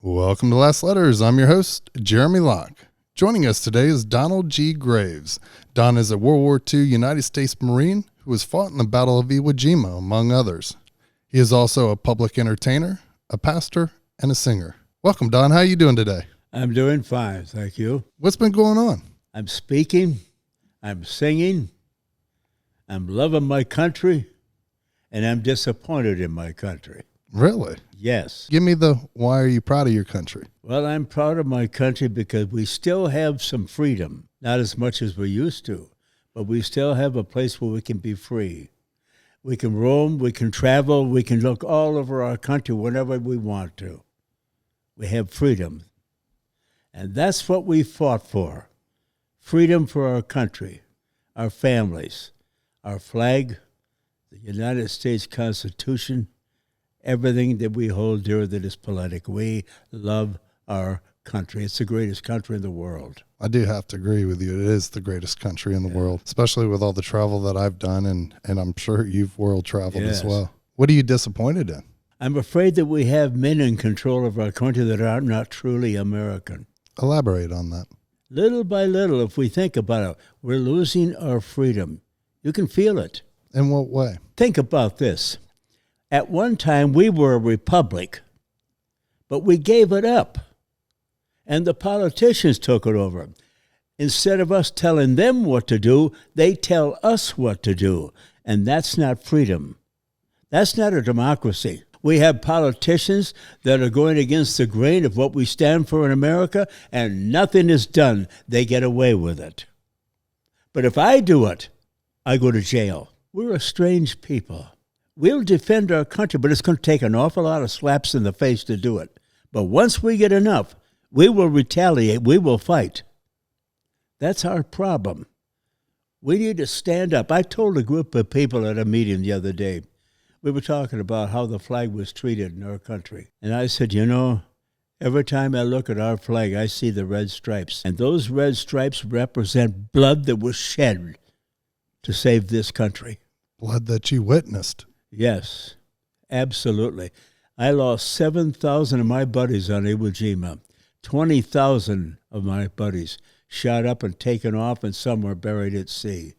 Welcome to Last Letters. I'm your host, Jeremy Locke. Joining us today is Donald G. Graves. Don is a World War II United States Marine who was fought in the Battle of Iwo Jima, among others. He is also a public entertainer, a pastor, and a singer. Welcome, Don. How are you doing today? I'm doing fine, thank you. What's been going on? I'm speaking, I'm singing, I'm loving my country, and I'm disappointed in my country. Really? Yes. Give me the why are you proud of your country? Well, I'm proud of my country because we still have some freedom. Not as much as we used to, but we still have a place where we can be free. We can roam, we can travel, we can look all over our country whenever we want to. We have freedom. And that's what we fought for. Freedom for our country, our families, our flag, the United States Constitution, everything that we hold dear that is politic. We love our country. It's the greatest country in the world. I do have to agree with you. It is the greatest country in the world, especially with all the travel that I've done, and I'm sure you've world traveled as well. What are you disappointed in? I'm afraid that we have men in control of our country that are not truly American. Elaborate on that. Little by little, if we think about it, we're losing our freedom. You can feel it. In what way? Think about this. At one time, we were a republic, but we gave it up, and the politicians took it over. Instead of us telling them what to do, they tell us what to do, and that's not freedom. That's not a democracy. We have politicians that are going against the grain of what we stand for in America, and nothing is done. They get away with it. But if I do it, I go to jail. We're a strange people. We'll defend our country, but it's going to take an awful lot of slaps in the face to do it. But once we get enough, we will retaliate. We will fight. That's our problem. We need to stand up. I told a group of people at a meeting the other day, we were talking about how the flag was treated in our country. And I said, every time I look at our flag, I see the red stripes. And those red stripes represent blood that was shed to save this country. Blood that you witnessed. Yes, absolutely. I lost 7,000 of my buddies on Iwo Jima. 20,000 of my buddies shot up and taken off, and some were buried at sea.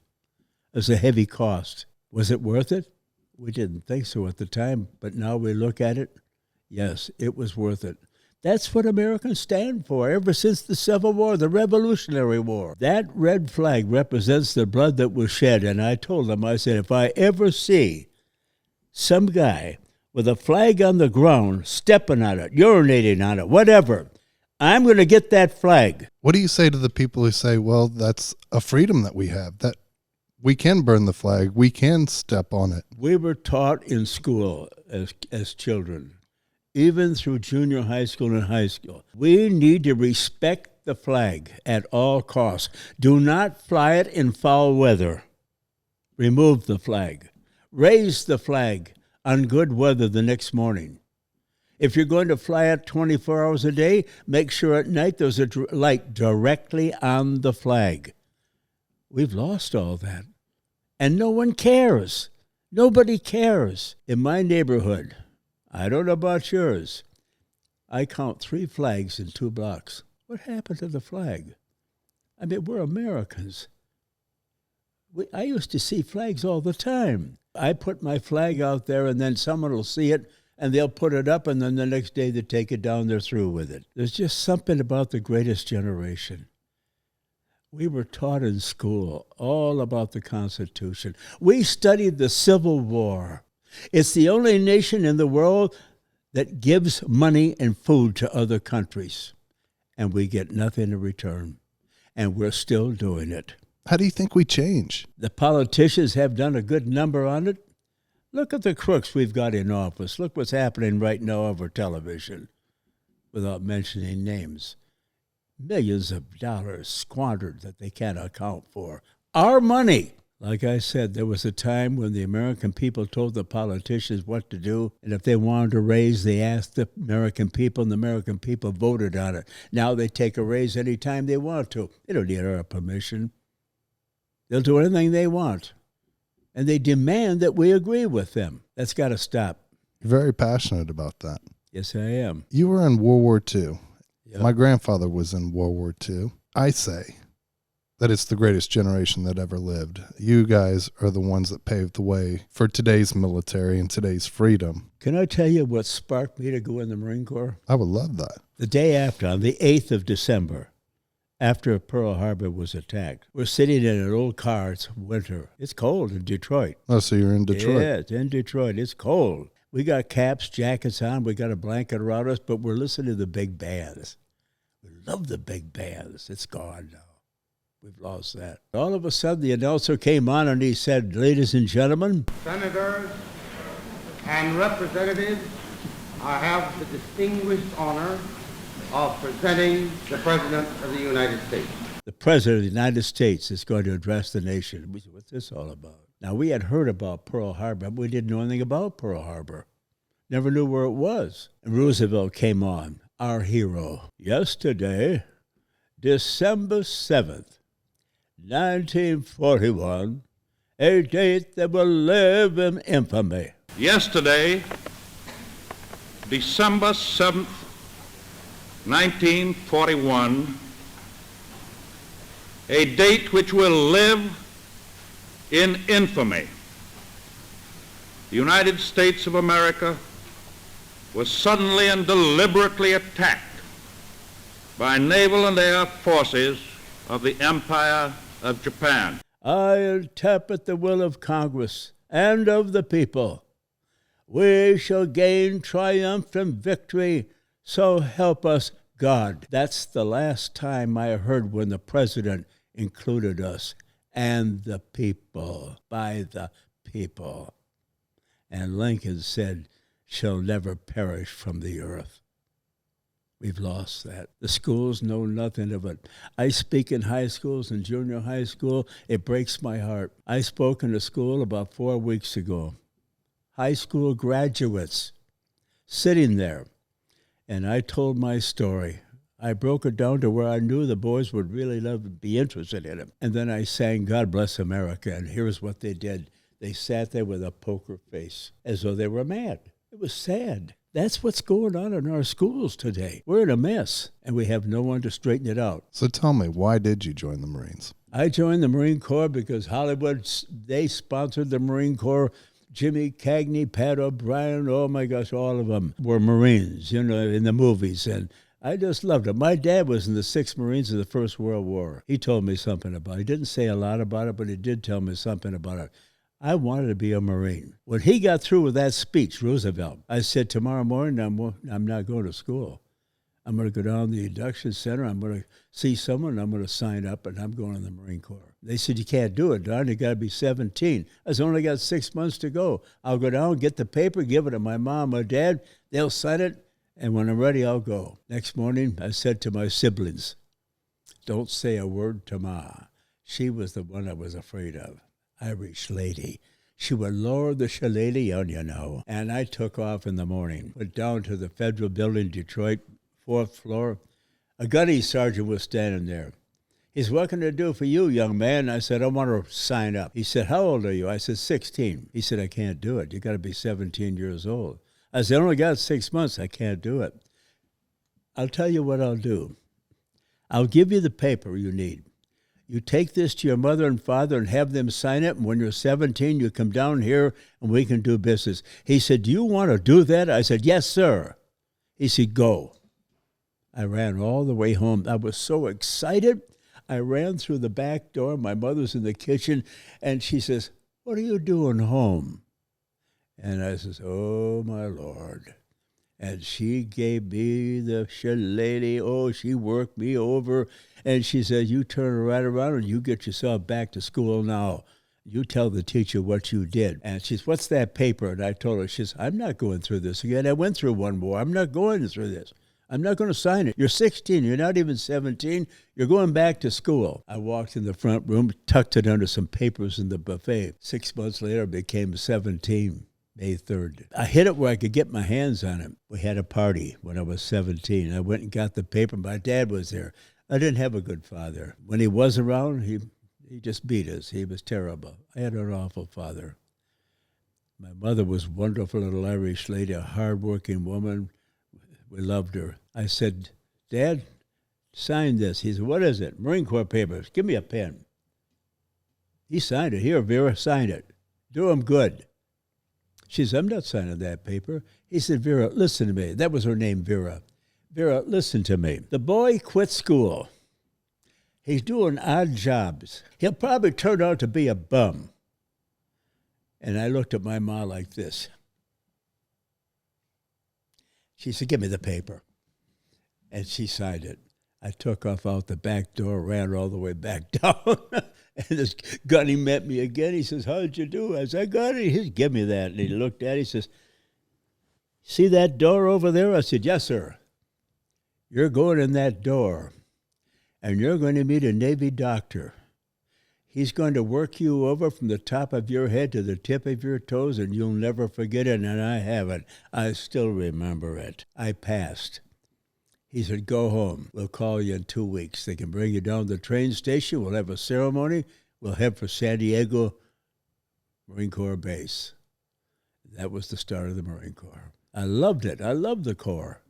It was a heavy cost. Was it worth it? We didn't think so at the time, but now we look at it. Yes, it was worth it. That's what Americans stand for ever since the Civil War, the Revolutionary War. That red flag represents the blood that was shed, and I told them, I said, if I ever see some guy with a flag on the ground, stepping on it, urinating on it, whatever, I'm going to get that flag. What do you say to the people who say, well, that's a freedom that we have, that we can burn the flag, we can step on it? We were taught in school as children, even through junior high school and high school. We need to respect the flag at all costs. Do not fly it in foul weather. Remove the flag. Raise the flag on good weather the next morning. If you're going to fly it 24 hours a day, make sure at night there's a light directly on the flag. We've lost all that. And no one cares. Nobody cares. In my neighborhood, I don't know about yours, I count 3 flags in 2 blocks. What happened to the flag? I mean, we're Americans. I used to see flags all the time. I put my flag out there, and then someone will see it, and they'll put it up, and then the next day they take it down, they're through with it. There's just something about the greatest generation. We were taught in school all about the Constitution. We studied the Civil War. It's the only nation in the world that gives money and food to other countries, and we get nothing in return, and we're still doing it. How do you think we change? The politicians have done a good number on it. Look at the crooks we've got in office. Look what's happening right now over television, without mentioning names. Millions of dollars squandered that they can't account for. Our money. Like I said, there was a time when the American people told the politicians what to do, and if they wanted a raise, they asked the American people, and the American people voted on it. Now they take a raise any time they want to. They don't need our permission. They'll do anything they want. And they demand that we agree with them. That's got to stop. You're very passionate about that. Yes, I am. You were in World War II. Yep. My grandfather was in World War II. I say that it's the greatest generation that ever lived. You guys are the ones that paved the way for today's military and today's freedom. Can I tell you what sparked me to go in the Marine Corps? I would love that. The day after, on the 8th of December, after Pearl Harbor was attacked, we're sitting in an old car. It's winter. It's cold in Detroit. Oh, so you're in Detroit. Yeah, it's in Detroit. It's cold. We got caps, jackets on. We got a blanket around us, but we're listening to the big bands. We love the big bands. It's gone now. We've lost that. All of a sudden, the announcer came on and he said, "Ladies and gentlemen, senators and representatives, I have the distinguished honor of presenting the President of the United States." The President of the United States is going to address the nation. We said, what's this all about? Now, we had heard about Pearl Harbor, but we didn't know anything about Pearl Harbor. Never knew where it was. And Roosevelt came on, our hero. Yesterday, December 7th, 1941, a date that will live in infamy. Yesterday, December 7th, 1941, a date which will live in infamy. The United States of America was suddenly and deliberately attacked by naval and air forces of the Empire of Japan. I interpret the will of Congress and of the people. We shall gain triumph and victory, so help us God. That's the last time I heard when the president included us and the people, by the people. And Lincoln said, shall never perish from the earth. We've lost that. The schools know nothing of it. I speak in high schools and junior high school. It breaks my heart. I spoke in a school about 4 weeks ago. High school graduates sitting there. And I told my story. I broke it down to where I knew the boys would really love to be interested in it. And then I sang God Bless America, and here's what they did. They sat there with a poker face, as though they were mad. It was sad. That's what's going on in our schools today. We're in a mess, and we have no one to straighten it out. So tell me, why did you join the Marines? I joined the Marine Corps because Hollywood, they sponsored the Marine Corps. Jimmy Cagney, Pat O'Brien, oh my gosh, all of them were Marines, you know, in the movies. And I just loved it. My dad was in the 6th Marines of the First World War. He told me something about it. He didn't say a lot about it, but he did tell me something about it. I wanted to be a Marine. When he got through with that speech, Roosevelt, I said, tomorrow morning, I'm not going to school. I'm going to go down to the induction center. I'm going to see someone. I'm going to sign up, and I'm going to the Marine Corps. They said, you can't do it, Don. You got to be 17. I said, only got 6 months to go. I'll go down, get the paper, give it to my mom or dad. They'll sign it, and when I'm ready, I'll go. Next morning, I said to my siblings, don't say a word to Ma. She was the one I was afraid of. Irish lady. She would lower the shillelagh on you now. And I took off in the morning, went down to the Federal Building, Detroit, 4th floor. A gunny sergeant was standing there. He said, what can I do for you, young man? I said, I want to sign up. He said, how old are you? I said, 16. He said, I can't do it. You got to be 17 years old. I said, I only got 6 months. I can't do it. I'll tell you what I'll do. I'll give you the paper you need. You take this to your mother and father and have them sign it, and when you're 17, you come down here and we can do business. He said, do you want to do that? I said, yes, sir. He said, go. I ran all the way home. I was so excited. I ran through the back door. My mother's in the kitchen, and she says, what are you doing home? And I says, oh, my Lord. And she gave me the shillelagh. Oh, she worked me over. And she said, you turn right around and you get yourself back to school now. You tell the teacher what you did. And she says, what's that paper? And I told her, she says, I'm not going through this again. I went through one more. I'm not going through this. I'm not going to sign it. You're 16. You're not even 17. You're going back to school. I walked in the front room, tucked it under some papers in the buffet. 6 months later, I became 17. May 3rd. I hit it where I could get my hands on it. We had a party when I was 17. I went and got the paper. My dad was there. I didn't have a good father. When he was around, he just beat us. He was terrible. I had an awful father. My mother was a wonderful little Irish lady, a hard-working woman, We loved her. I said, Dad, sign this. He said, what is it? Marine Corps papers. Give me a pen. He signed it. Here, Vera, sign it. Do him good. She said, I'm not signing that paper. He said, Vera, listen to me. That was her name, Vera. Vera, listen to me. The boy quit school. He's doing odd jobs. He'll probably turn out to be a bum. And I looked at my ma like this. She said, give me the paper. And she signed it. I took off out the back door, ran all the way back down. And this gunny met me again. He says, how'd you do? I said, I got it. He said, give me that. And he looked at it. He says, see that door over there? I said, yes, sir. You're going in that door, and you're going to meet a Navy doctor. He's going to work you over from the top of your head to the tip of your toes, and you'll never forget it, and I haven't. I still remember it. I passed. He said, go home. We'll call you in 2 weeks. They can bring you down to the train station. We'll have a ceremony. We'll head for San Diego Marine Corps Base. That was the start of the Marine Corps. I loved it. I loved the Corps.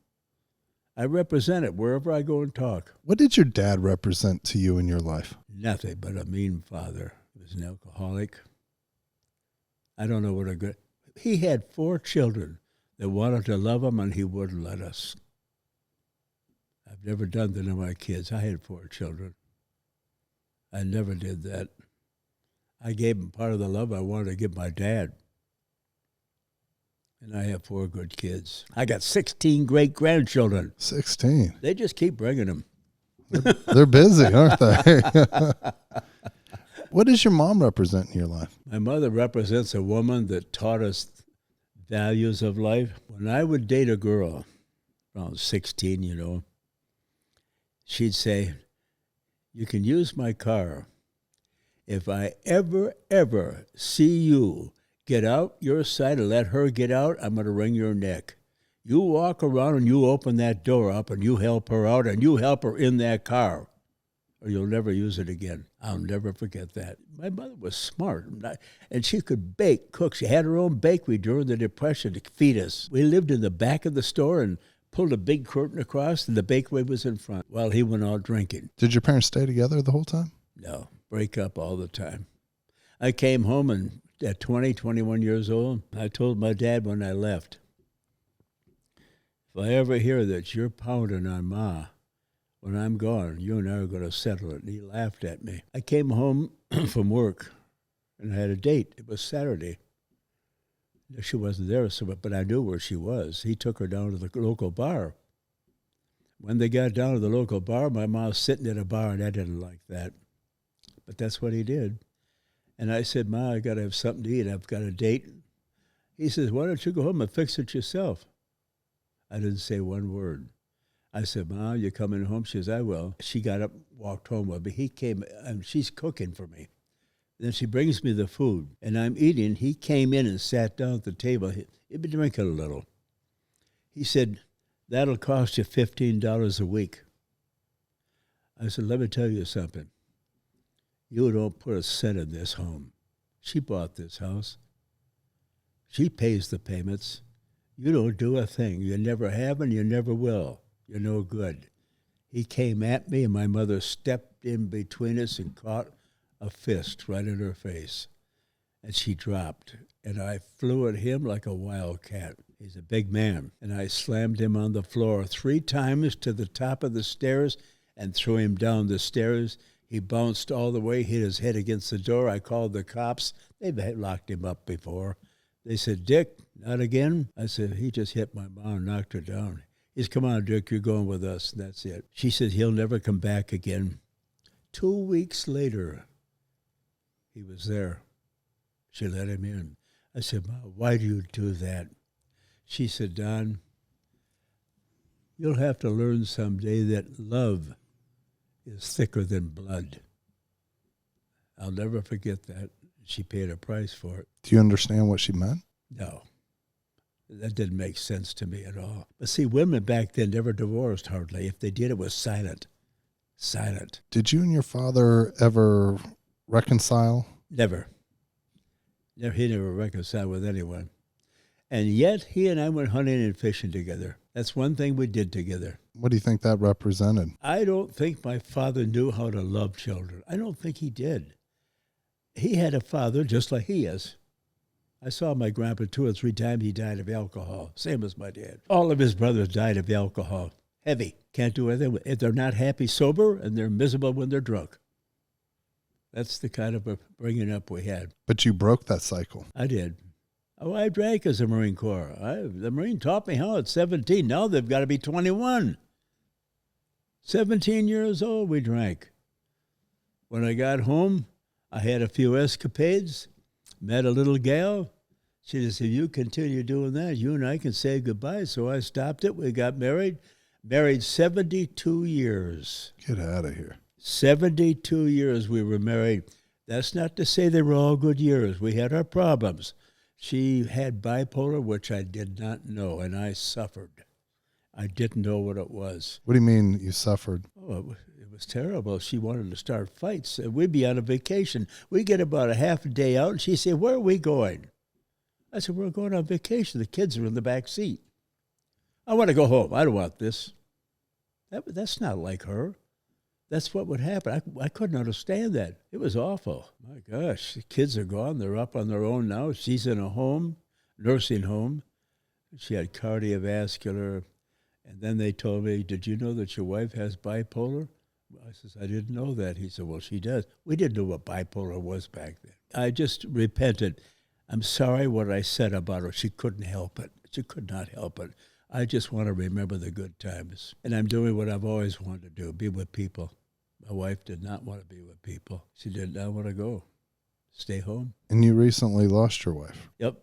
I represent it wherever I go and talk. What did your dad represent to you in your life? Nothing but a mean father. He was an alcoholic. I don't know what a good... He had 4 children that wanted to love him, and he wouldn't let us. I've never done that to my kids. I had 4 children. I never did that. I gave them part of the love I wanted to give my dad. And I have 4 good kids. I got 16 great-grandchildren. 16. They just keep bringing them. They're busy, aren't they? What does your mom represent in your life? My mother represents a woman that taught us values of life. When I would date a girl, around 16, you know, she'd say, you can use my car. If I ever see you get out your side and let her get out, I'm going to wring your neck. You walk around and you open that door up and you help her out and you help her in that car, or you'll never use it again. I'll never forget that. My mother was smart, and she could bake, cook. She had her own bakery during the Depression to feed us. We lived in the back of the store and pulled a big curtain across, and the bakery was in front while he went out drinking. Did your parents stay together the whole time? No, break up all the time. I came home and at 20, 21 years old, I told my dad when I left, if I ever hear that you're pounding on Ma, when I'm gone, you and I are going to settle it. And he laughed at me. I came home from work, and I had a date. It was Saturday. She wasn't there, but I knew where she was. He took her down to the local bar. When they got down to the local bar, my mom was sitting at a bar, and I didn't like that. But that's what he did. And I said, Ma, I got to have something to eat. I've got a date. He says, why don't you go home and fix it yourself? I didn't say one word. I said, Ma, you coming home? She says, I will. She got up, walked home with me. He came, and she's cooking for me. Then she brings me the food, and I'm eating. He came in and sat down at the table. He'd been drinking a little. He said, that'll cost you $15 a week. I said, let me tell you something. You don't put a cent in this home. She bought this house. She pays the payments. You don't do a thing. You never have and you never will. You're no good. He came at me, and my mother stepped in between us and caught a fist right in her face. And she dropped, and I flew at him like a wildcat. He's a big man. And I slammed him on the floor 3 times to the top of the stairs and threw him down the stairs. He bounced all the way, hit his head against the door. I called the cops. They've locked him up before. They said, Dick, not again? I said, he just hit my mom and knocked her down. He said, come on, Dick, you're going with us, and that's it. She said, he'll never come back again. 2 weeks later, he was there. She let him in. I said, Ma, why do you do that? She said, Don, you'll have to learn someday that love is thicker than blood. I'll never forget that. She paid a price for it. Do you understand what she meant? No. That didn't make sense to me at all. But see, women back then never divorced hardly. If they did, it was silent. Silent. Did you and your father ever reconcile? Never. He never reconciled with anyone. And yet, he and I went hunting and fishing together. That's one thing we did together. What do you think that represented? I don't think my father knew how to love children. I don't think he did. He had a father just like he is. I saw my grandpa 2 or 3 times. He died of alcohol, same as my dad. All of his brothers died of alcohol. Heavy. Can't do anything. If they're not happy sober, and they're miserable when they're drunk. That's the kind of a bringing up we had. But you broke that cycle. I did. Oh, I drank as a Marine Corps. The Marine taught me how at 17. Now they've got to be 21. 17 years old, we drank. When I got home, I had a few escapades, met a little gal. She said, if you continue doing that, you and I can say goodbye. So I stopped it. We got married. Married 72 years. Get out of here. 72 years we were married. That's not to say they were all good years. We had our problems. She had bipolar, which I did not know, and I suffered. I didn't know what it was. What do you mean you suffered? Oh, it was terrible. She wanted to start fights. We'd be on a vacation. We'd get about a half a day out, and she'd say, where are we going? I said, we're going on vacation. The kids are in the back seat. I want to go home. I don't want this. That's not like her. That's what would happen. I couldn't understand that. It was awful. My gosh, the kids are gone. They're up on their own now. She's in a home, nursing home. She had cardiovascular. And then they told me, did you know that your wife has bipolar? I said, I didn't know that. He said, well, she does. We didn't know what bipolar was back then. I just repented. I'm sorry what I said about her. She couldn't help it. She could not help it. I just want to remember the good times. And I'm doing what I've always wanted to do, be with people. My wife did not want to be with people. She did not want to go. Stay home. And you recently lost your wife. Yep.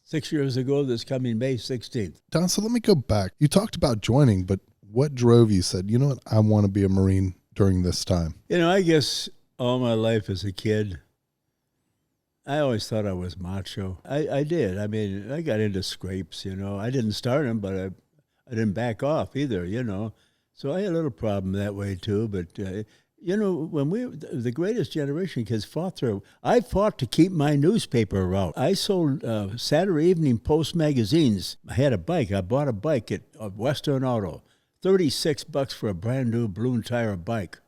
6 years ago, this coming May 16th. Don, so let me go back. You talked about joining, but what drove you? Said, you know what, I want to be a Marine during this time. You know, I guess all my life as a kid, I always thought I was macho. I did. I mean, I got into scrapes, you know. I didn't start them, but I didn't back off either, you know. So I had a little problem that way too. But, you know, when the greatest generation kids fought through, I fought to keep my newspaper around. I sold Saturday Evening Post magazines. I had a bike. I bought a bike at Western Auto, $36 for a brand new balloon tire bike.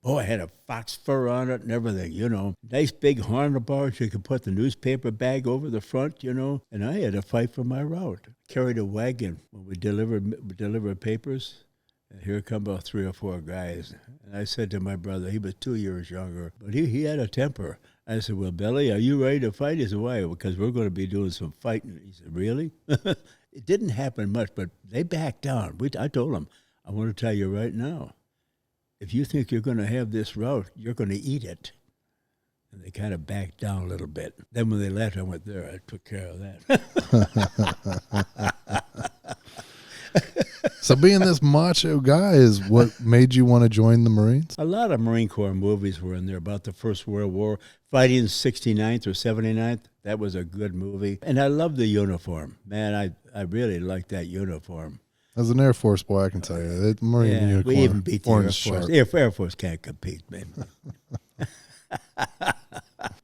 Oh, I had a fox fur on it and everything, you know. Nice big handlebars. You could put the newspaper bag over the front, you know. And I had to fight for my route. Carried a wagon when we delivered papers. And here come about 3 or 4 guys. And I said to my brother, he was 2 years younger, but he had a temper. I said, well, Billy, are you ready to fight? He said, why? Because we're going to be doing some fighting. He said, really? It didn't happen much, but they backed down. I told them, I want to tell you right now, if you think you're going to have this route, you're going to eat it. And they kind of backed down a little bit. Then when they left, I went there. I took care of that. So being this macho guy is what made you want to join the Marines? A lot of Marine Corps movies were in there about the First World War. Fighting 69th or 79th, that was a good movie. And I love the uniform. Man, I really liked that uniform. As an Air Force boy, I can tell you, the Marine uniform. We even beat the Air Force. Air Force can't compete, man.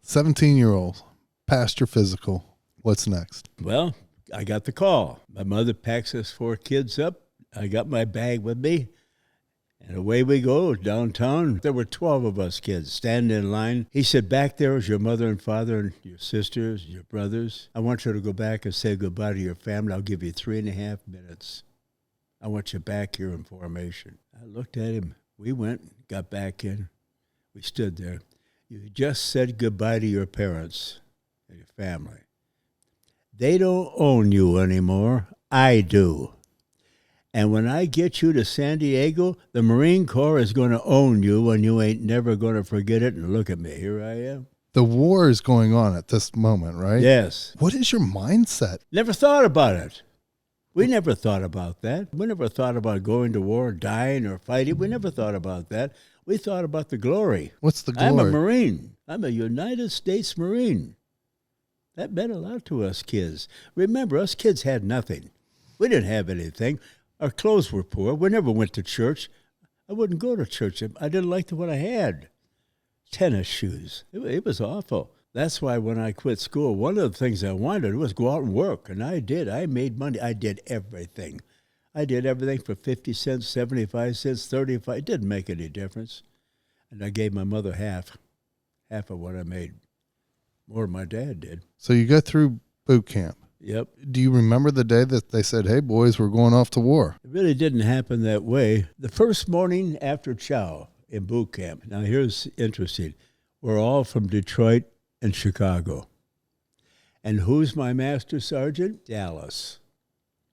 17-year-old, passed your physical. What's next? Well, I got the call. My mother packs us 4 kids up. I got my bag with me, and away we go downtown. There were 12 of us kids standing in line. He said, back there is your mother and father and your sisters, your brothers. I want you to go back and say goodbye to your family. I'll give you 3.5 minutes. I want you back here in formation. I looked at him. We went, got back in. We stood there. You just said goodbye to your parents and your family. They don't own you anymore. I do. And when I get you to San Diego, the Marine Corps is going to own you, and you ain't never going to forget it. And look at me. Here I am. The war is going on at this moment, right? Yes. What is your mindset? Never thought about it. We never thought about that. We never thought about going to war, dying, or fighting. We never thought about that. We thought about the glory. What's the glory? I'm a Marine. I'm a United States Marine. That meant a lot to us kids. Remember, us kids had nothing. We didn't have anything. Our clothes were poor. We never went to church. I wouldn't go to church. I didn't like what I had. Tennis shoes. It was awful. That's why when I quit school, one of the things I wanted was go out and work, and I did. I made money. I did everything. I did everything for 50 cents, 75 cents, 35. It didn't make any difference. And I gave my mother half of what I made. More than my dad did. So you go through boot camp. Yep. Do you remember the day that they said, hey, boys, we're going off to war? It really didn't happen that way. The first morning after chow in boot camp, now here's interesting. We're all from Detroit and Chicago. And who's my master sergeant? Dallas,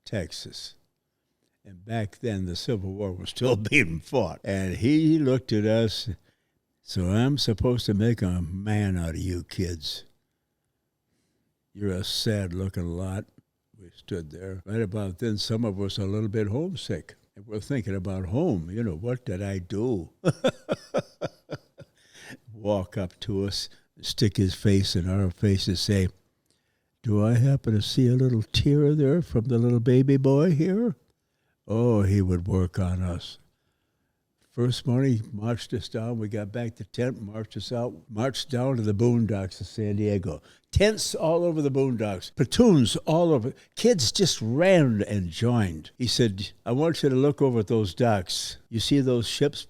Texas. And back then, the Civil War was still being fought. And he looked at us, so I'm supposed to make a man out of you kids. You're a sad-looking lot. We stood there. Right about then, some of us a little bit homesick. And we're thinking about home. You know, what did I do? Walk up to us, stick his face in our faces, say, do I happen to see a little tear there from the little baby boy here? Oh, he would work on us. First morning, marched us down. We got back to tent, marched us out, marched down to the boondocks of San Diego. Tents all over the boondocks, platoons all over. Kids just ran and joined. He said, I want you to look over at those docks. You see those ships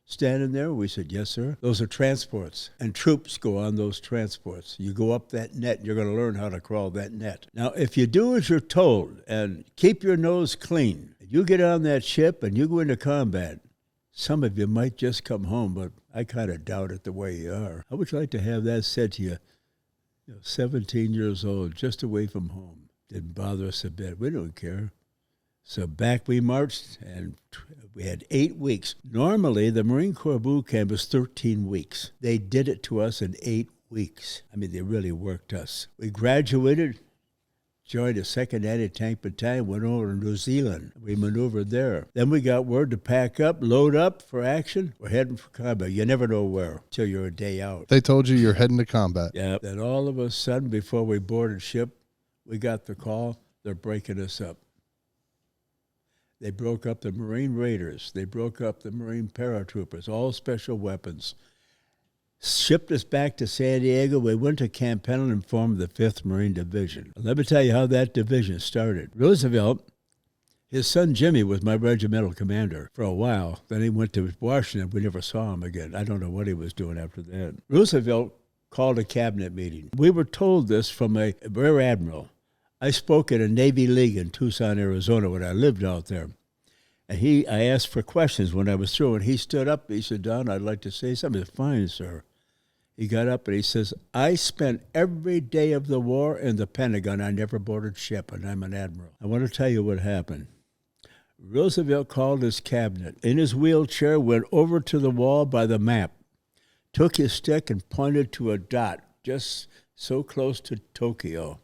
standing there? We said, yes, sir. Those are transports, and troops go on those transports. You go up that net, and you're going to learn how to crawl that net. Now, if you do as you're told and keep your nose clean, you get on that ship and you go into combat, some of you might just come home, but I kind of doubt it the way you are. How would you like to have that said to you? 17 years old, just away from home. Didn't bother us a bit. We don't care. So back we marched, and we had 8 weeks. Normally, the Marine Corps boot camp was 13 weeks. They did it to us in 8 weeks. I mean, they really worked us. We graduated, joined a 2nd Anti-Tank Battalion, went over to New Zealand. We maneuvered there. Then we got word to pack up, load up for action. We're heading for combat. You never know where till you're a day out. They told you you're heading to combat. Yeah. Then all of a sudden, before we boarded ship, we got the call, they're breaking us up. They broke up the Marine Raiders. They broke up the Marine Paratroopers, all special weapons. Shipped us back to San Diego. We went to Camp Pendleton and formed the 5th Marine Division. Let me tell you how that division started. Roosevelt, his son Jimmy was my regimental commander for a while. Then he went to Washington. We never saw him again. I don't know what he was doing after that. Roosevelt called a cabinet meeting. We were told this from a rear admiral. I spoke at a Navy League in Tucson, Arizona, when I lived out there. And I asked for questions when I was through, and he stood up. He said, Don, I'd like to say something. I said, fine, sir. He got up and he says, I spent every day of the war in the Pentagon. I never boarded ship, and I'm an admiral. I want to tell you what happened. Roosevelt called his cabinet. In his wheelchair, went over to the wall by the map, took his stick and pointed to a dot just so close to Tokyo.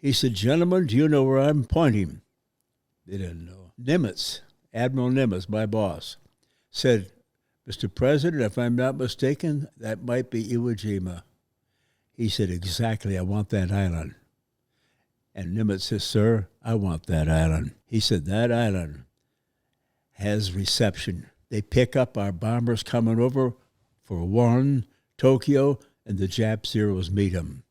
He said, gentlemen, do you know where I'm pointing? They didn't know. Nimitz, Admiral Nimitz, my boss, said, Mr. President, if I'm not mistaken, that might be Iwo Jima. He said, exactly, I want that island. And Nimitz says, sir, I want that island. He said, that island has reception. They pick up our bombers coming over for Warren, Tokyo, and the Jap Zeros meet them.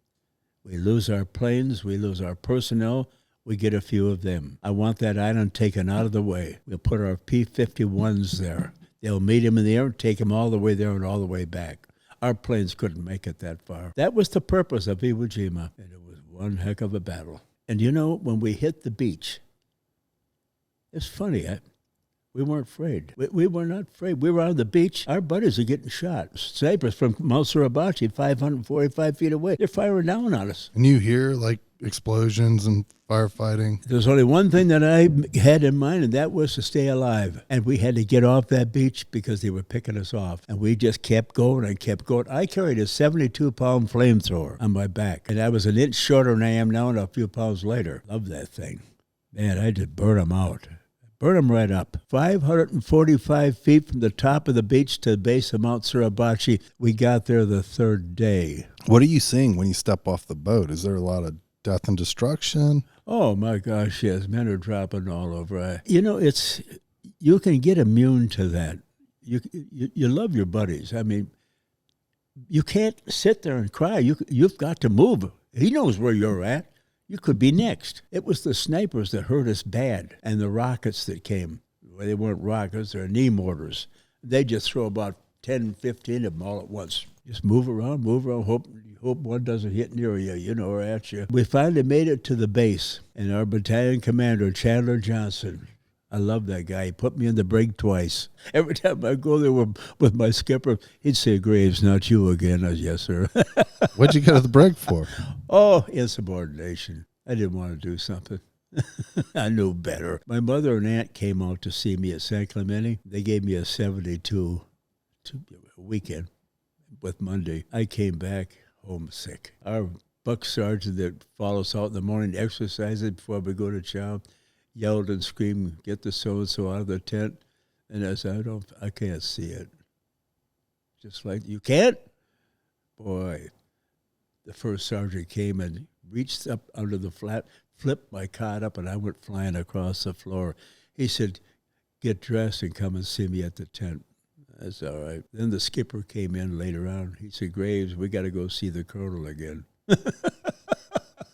We lose our planes, we lose our personnel, we get a few of them. I want that island taken out of the way. We'll put our P-51s there. They'll meet him in the air and take him all the way there and all the way back. Our planes couldn't make it that far. That was the purpose of Iwo Jima, and it was one heck of a battle. And you know, when we hit the beach, it's funny, we weren't afraid. We were not afraid. We were on the beach. Our buddies are getting shot. Snipers from Mount Suribachi, 545 feet away. They're firing down on us. And you hear, like, explosions and firefighting. There's only one thing that I had in mind, and that was to stay alive. And we had to get off that beach because they were picking us off. And we just kept going and kept going. I carried a 72-pound flamethrower on my back. And I was an inch shorter than I am now and a few pounds lighter. Love that thing. Man, I just burned them out. Burn them right up. 545 feet from the top of the beach to the base of Mount Suribachi. We got there the 3rd day. What are you seeing when you step off the boat? Is there a lot of death and destruction? Oh, my gosh, yes. Men are dropping all over. You know, you can get immune to that. You love your buddies. I mean, you can't sit there and cry. You've got to move. He knows where you're at. You could be next. It was the snipers that hurt us bad and the rockets that came. Well, they weren't rockets, they're knee mortars. They just throw about 10, 15 of them all at once. Just move around, hope one doesn't hit near you, or at you. We finally made it to the base, and our battalion commander, Chandler Johnson, I love that guy. He put me in the brig twice. Every time I go there with my skipper, he'd say, "Graves, not you again." I was, "Yes, sir." What'd you go to the brig for? Oh, insubordination. I didn't want to do something. I knew better. My mother and aunt came out to see me at San Clemente. They gave me a 72 weekend with Monday. I came back homesick. Our buck sergeant that follows out in the morning, exercises before we go to chow, yelled and screamed, "Get the so-and-so out of the tent." And I said, I can't see it. Just like, "You can't?" Boy, the first sergeant came and reached up under the flat, flipped my cot up, and I went flying across the floor. He said, "Get dressed and come and see me at the tent." That's all right. Then the skipper came in later on. He said, "Graves, we got to go see the colonel again."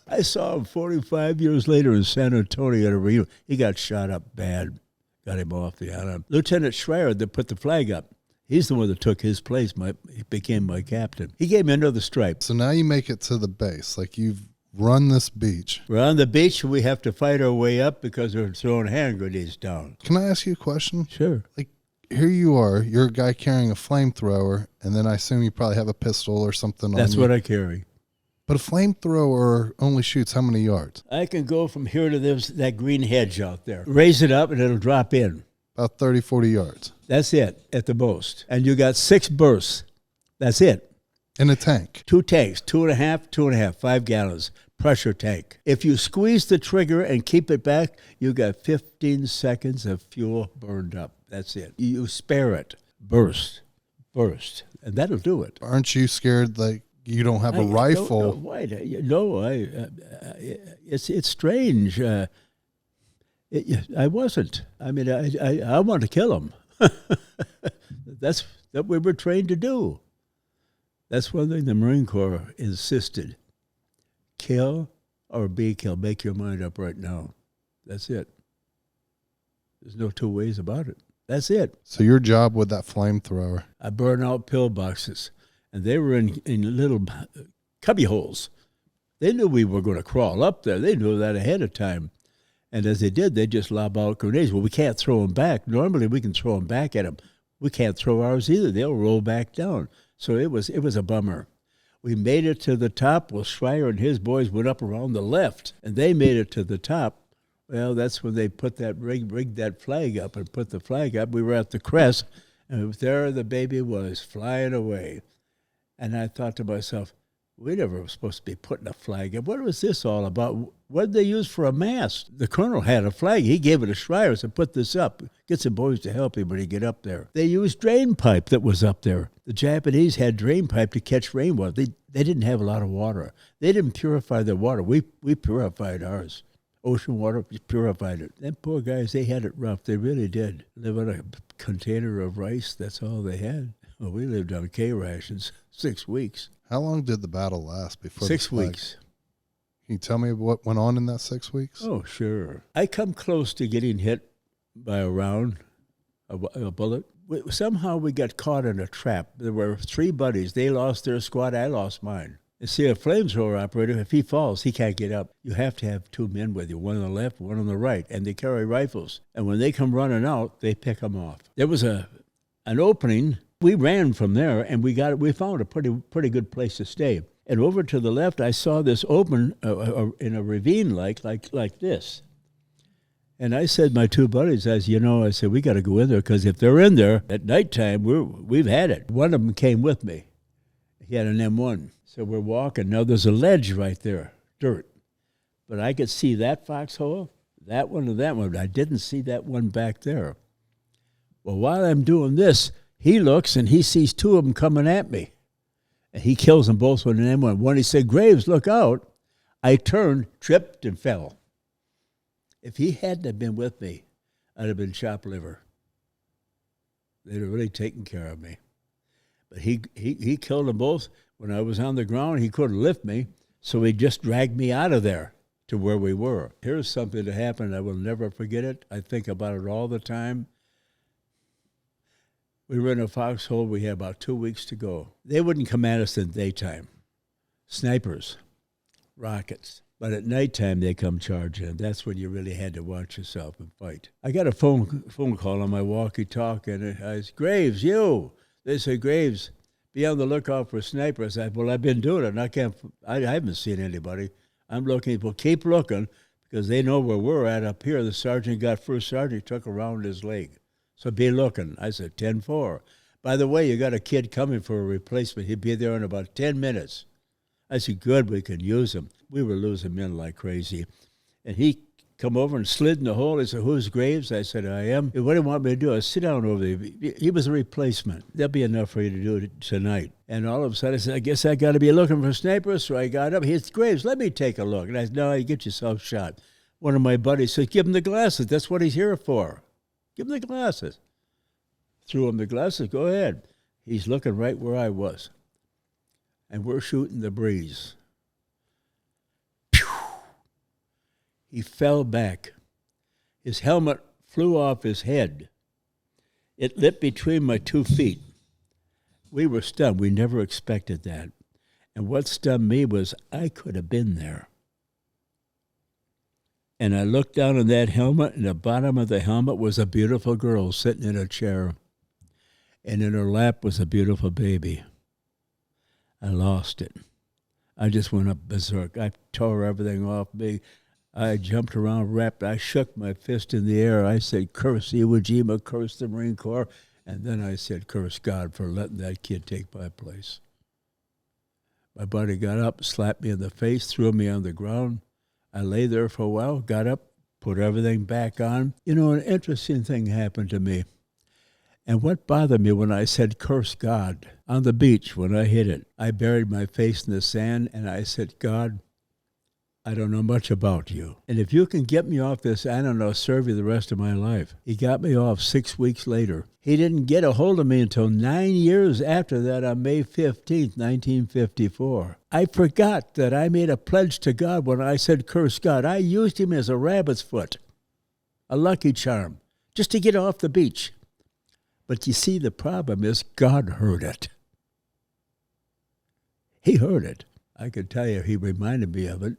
I saw him 45 years later in San Antonio at a reunion. He got shot up bad, got him off the island. Lieutenant Schreier that put the flag up, he's the one that took his place. He became my captain. He gave me another stripe. So now you make it to the base. Like, you've run this beach. We're on the beach. We have to fight our way up because they're throwing hand grenades down. Can I ask you a question? Sure. Like, here you are. You're a guy carrying a flamethrower, and then I assume you probably have a pistol or something on you. That's what I carry. But a flamethrower only shoots how many yards? I can go from here to that green hedge out there. Raise it up, and it'll drop in. About 30, 40 yards. That's it, at the most. And you got 6 bursts. That's it. In a tank. 2 tanks, 2.5, 5 gallons, pressure tank. If you squeeze the trigger and keep it back, you got 15 seconds of fuel burned up. That's it. You spare it. Burst. And that'll do it. Aren't you scared that you don't have a rifle? It's strange. I wasn't. I mean, I want to kill him. That's what we were trained to do. That's one thing the Marine Corps insisted. Kill or be killed. Make your mind up right now. That's it. There's no two ways about it. That's it. So your job with that flamethrower? I burn out pillboxes, and they were in little cubby holes. They knew we were going to crawl up there. They knew that ahead of time. And as they did, they just lob out grenades. Well, we can't throw them back. Normally, we can throw them back at them. We can't throw ours either. They'll roll back down. So it was a bummer. We made it to the top. Well, Schreier and his boys went up around the left, and they made it to the top. Well, that's when they put that rigged that flag up and put the flag up. We were at the crest, and there the baby was flying away. And I thought to myself, we never were supposed to be putting a flag up. What was this all about? What did they use for a mast? The colonel had a flag. He gave it to Schreier and said, "Put this up. Get some boys to help him when he get up there." They used drain pipe that was up there. The Japanese had drain pipe to catch rainwater. They didn't have a lot of water. They didn't purify their water. We purified ours. Ocean water, purified it. Them poor guys, they had it rough. They really did. Live on a container of rice. That's all they had. Well, we lived on K rations 6 weeks. How long did the battle last before 6 weeks. Can you tell me what went on in that 6 weeks? Oh, sure. I come close to getting hit by a round, a bullet. Somehow we got caught in a trap. There were 3 buddies. They lost their squad. I lost mine. You see, a flamethrower operator, if he falls, he can't get up. You have to have 2 men with you, one on the left, one on the right, and they carry rifles. And when they come running out, they pick them off. There was an opening. We ran from there, and we found a pretty good place to stay. And over to the left, I saw this open in a ravine like this. And I said, my 2 buddies, I said, we got to go in there, because if they're in there at nighttime, we've had it. One of them came with me. He had an M1. So we're walking. Now there's a ledge right there, dirt. But I could see that foxhole, that one and that one. But I didn't see that one back there. Well, while I'm doing this, he looks and he sees 2 of them coming at me. And he kills them both with an M1. When he said, "Graves, look out," I turned, tripped, and fell. If he hadn't have been with me, I'd have been chopped liver. They'd have really taken care of me. But he killed them both. When I was on the ground, he couldn't lift me, so he just dragged me out of there. to where we were. Here's something that happened. I will never forget it. I think about it all the time. We were in a foxhole. We had about 2 weeks to go. They wouldn't come at us in the daytime. Snipers, rockets. But at nighttime, they come charging. That's when you really had to watch yourself and fight. I got a phone call on my walkie-talkie, and I said, Graves, you. They said, Graves, be on the lookout for snipers. I said, well, I've been doing it, and I haven't seen anybody. I'm looking. Well, keep looking, because they know where we're at up here. The sergeant got first sergeant, took around his leg. So be looking. I said, 10-4. By the way, you got a kid coming for a replacement. He'll be there in about 10 minutes. I said, good, we can use him. We were losing men like crazy. And he come over and slid in the hole. He said, who's Graves? I said, I am. What do you want me to do? I said, sit down over there. He was a replacement. That'll be enough for you to do it tonight. And all of a sudden, I said, I guess I got to be looking for snipers. So I got up. He said, Graves, let me take a look. And I said, no, you get yourself shot. One of my buddies said, give him the glasses. That's what he's here for. Give him the glasses. Threw him the glasses. Go ahead. He's looking right where I was. And we're shooting the breeze. Pew! He fell back. His helmet flew off his head. It lit between my 2 feet. We were stunned. We never expected that. And what stunned me was I could have been there. And I looked down on that helmet, and the bottom of the helmet was a beautiful girl sitting in a chair. And in her lap was a beautiful baby. I lost it. I just went up berserk. I tore everything off me. I jumped around, I shook my fist in the air. I said, curse Iwo Jima, curse the Marine Corps. And then I said, curse God for letting that kid take my place. My buddy got up, slapped me in the face, threw me on the ground. I lay there for a while, got up, put everything back on. You know, an interesting thing happened to me. And what bothered me when I said, curse God, on the beach when I hit it, I buried my face in the sand and I said, God, I don't know much about you. And if you can get me off this island, I'll serve you the rest of my life. He got me off 6 weeks later. He didn't get a hold of me until 9 years after that on May 15th, 1954. I forgot that I made a pledge to God when I said, curse God. I used him as a rabbit's foot, a lucky charm, just to get off the beach. But you see, the problem is God heard it. He heard it. I could tell you he reminded me of it.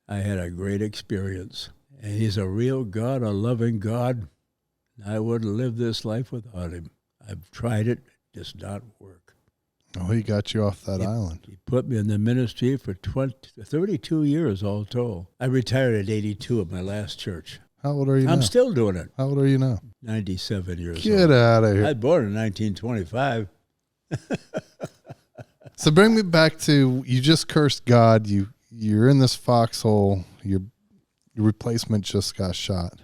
I had a great experience. And he's a real God, a loving God. I wouldn't live this life without him. I've tried it. It does not work. Oh, he got you off that island. He put me in the ministry for 32 years all told. I retired at 82 at my last church. How old are you now? I'm still doing it. How old are you now? 97 years old. Get out of here. I was born in 1925. So bring me back to, you just cursed God. You're in this foxhole. Your replacement just got shot.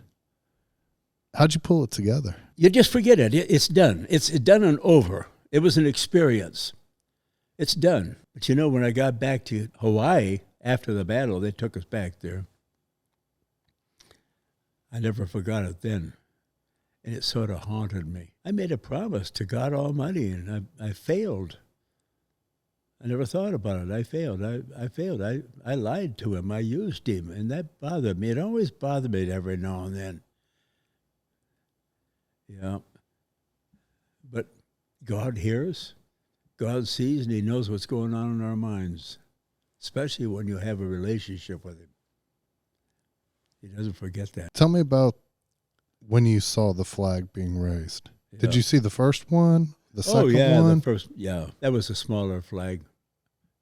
How'd you pull it together? You just forget it. It's done. It's done and over. It was an experience. It's done. But you know, when I got back to Hawaii after the battle, they took us back there. I never forgot it then, and it sort of haunted me. I made a promise to God Almighty, and I failed. I never thought about it. I failed. I failed. I lied to him. I used him, and that bothered me. It always bothered me every now and then. Yeah. But God hears, God sees, and he knows what's going on in our minds, especially when you have a relationship with him. He doesn't forget that. Tell me about when you saw the flag being raised. Yeah. Did you see the first one? The second one? The first, yeah. That was a smaller flag.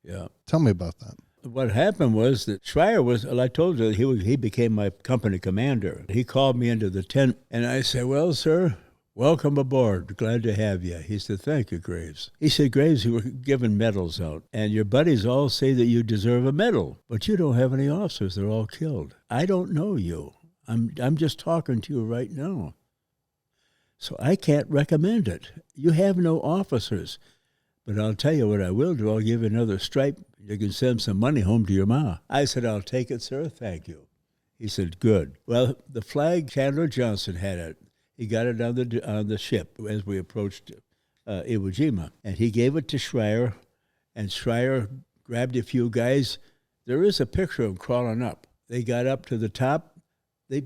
Yeah. Tell me about that. What happened was that Schreier was, well, I told you, he became my company commander. He called me into the tent, and I said, well, sir, welcome aboard. Glad to have you. He said, thank you, Graves. He said, Graves, you were giving medals out, and your buddies all say that you deserve a medal, but you don't have any officers. They're all killed. I don't know you. I'm just talking to you right now. So I can't recommend it. You have no officers. But I'll tell you what I will do. I'll give you another stripe. You can send some money home to your ma. I said, I'll take it, sir. Thank you. He said, good. Well, the flag, Chandler Johnson had it. He got it on the ship as we approached Iwo Jima. And he gave it to Schreier, and Schreier grabbed a few guys. There is a picture of them crawling up. They got up to the top. They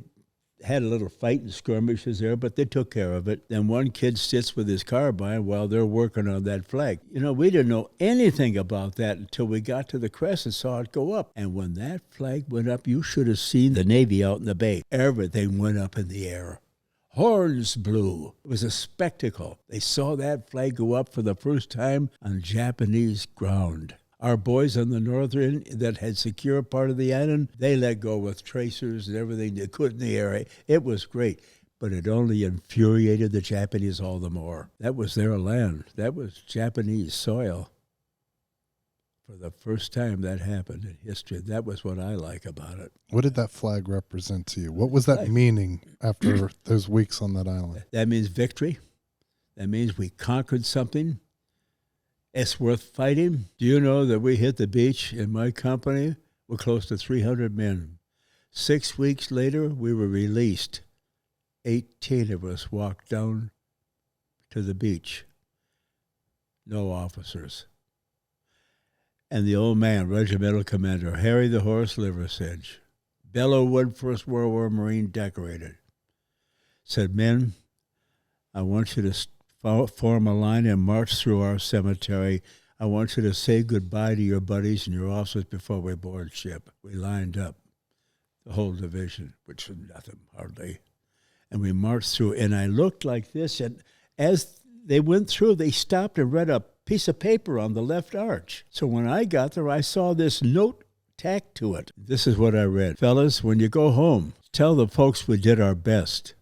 had a little fight and skirmishes there, but they took care of it. Then one kid sits with his carbine while they're working on that flag. We didn't know anything about that until we got to the crest and saw it go up. And when that flag went up, you should have seen the Navy out in the bay. Everything went up in the air. Horns blew. It was a spectacle. They saw that flag go up for the first time on Japanese ground. Our boys on the northern that had secured part of the island, they let go with tracers and everything they could in the air. It was great, but it only infuriated the Japanese all the more. That was their land. That was Japanese soil. For the first time that happened in history. That was what I like about it. What did that flag represent to you? What was that meaning after those weeks on that island? That means victory. That means we conquered something. It's worth fighting. Do you know that we hit the beach in my company? We're close to 300 men. 6 weeks later, we were released. 18 of us walked down to the beach. No officers. And the old man, regimental commander, Harry the Horse Liversedge, Bellewood, First World War Marine, decorated, said, "Men, I want you to form a line and march through our cemetery. I want you to say goodbye to your buddies and your officers before we board ship." We lined up, the whole division, which was nothing hardly. And we marched through, and I looked like this, and as they went through, they stopped and read a piece of paper on the left arch. So when I got there, I saw this note tacked to it. This is what I read. "Fellas, when you go home, tell the folks we did our best,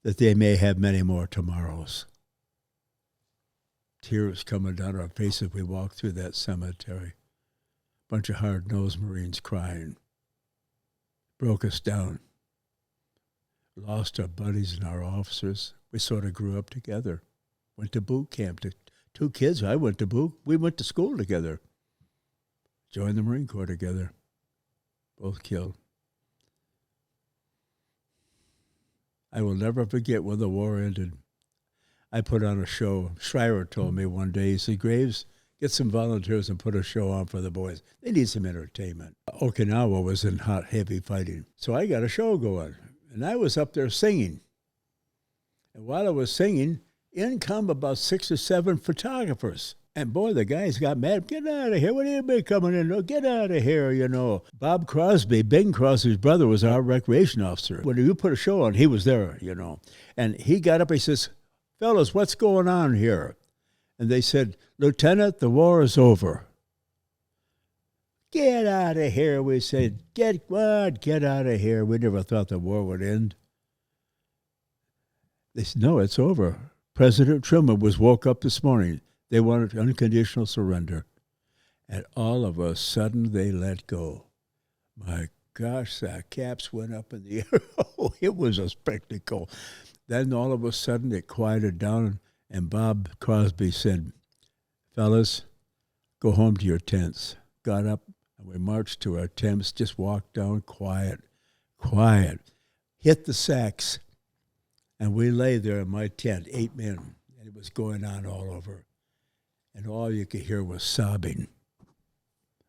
that they may have many more tomorrows." Tears coming down our faces. We walked through that cemetery. Bunch of hard-nosed Marines crying. Broke us down. Lost our buddies and our officers. We sort of grew up together. Went to boot camp. Two kids, I went to boot. We went to school together. Joined the Marine Corps together. Both killed. I will never forget when the war ended. I put on a show. Schreier told me one day, he said, "Graves, get some volunteers and put a show on for the boys. They need some entertainment." Okinawa was in hot, heavy fighting. So I got a show going. And I was up there singing. And while I was singing, in come about 6 or 7 photographers. And boy, the guys got mad. "Get out of here. What do you mean coming in? Oh, get out of here, Bob Crosby, Bing Crosby's brother, was our recreation officer. When you put a show on, he was there, And he got up, he says, "Fellas, what's going on here?" And they said, "Lieutenant, the war is over." "Get out of here," we said. Get out of here. We never thought the war would end. They said, "No, it's over. President Truman woke up this morning. They wanted unconditional surrender." And all of a sudden, they let go. My gosh, the caps went up in the air. Oh, it was a spectacle. Then all of a sudden, it quieted down, and Bob Crosby said, "Fellas, go home to your tents." Got up, and we marched to our tents, just walked down quiet. Hit the sacks. And we lay there in my tent, 8 men, and it was going on all over. And all you could hear was sobbing.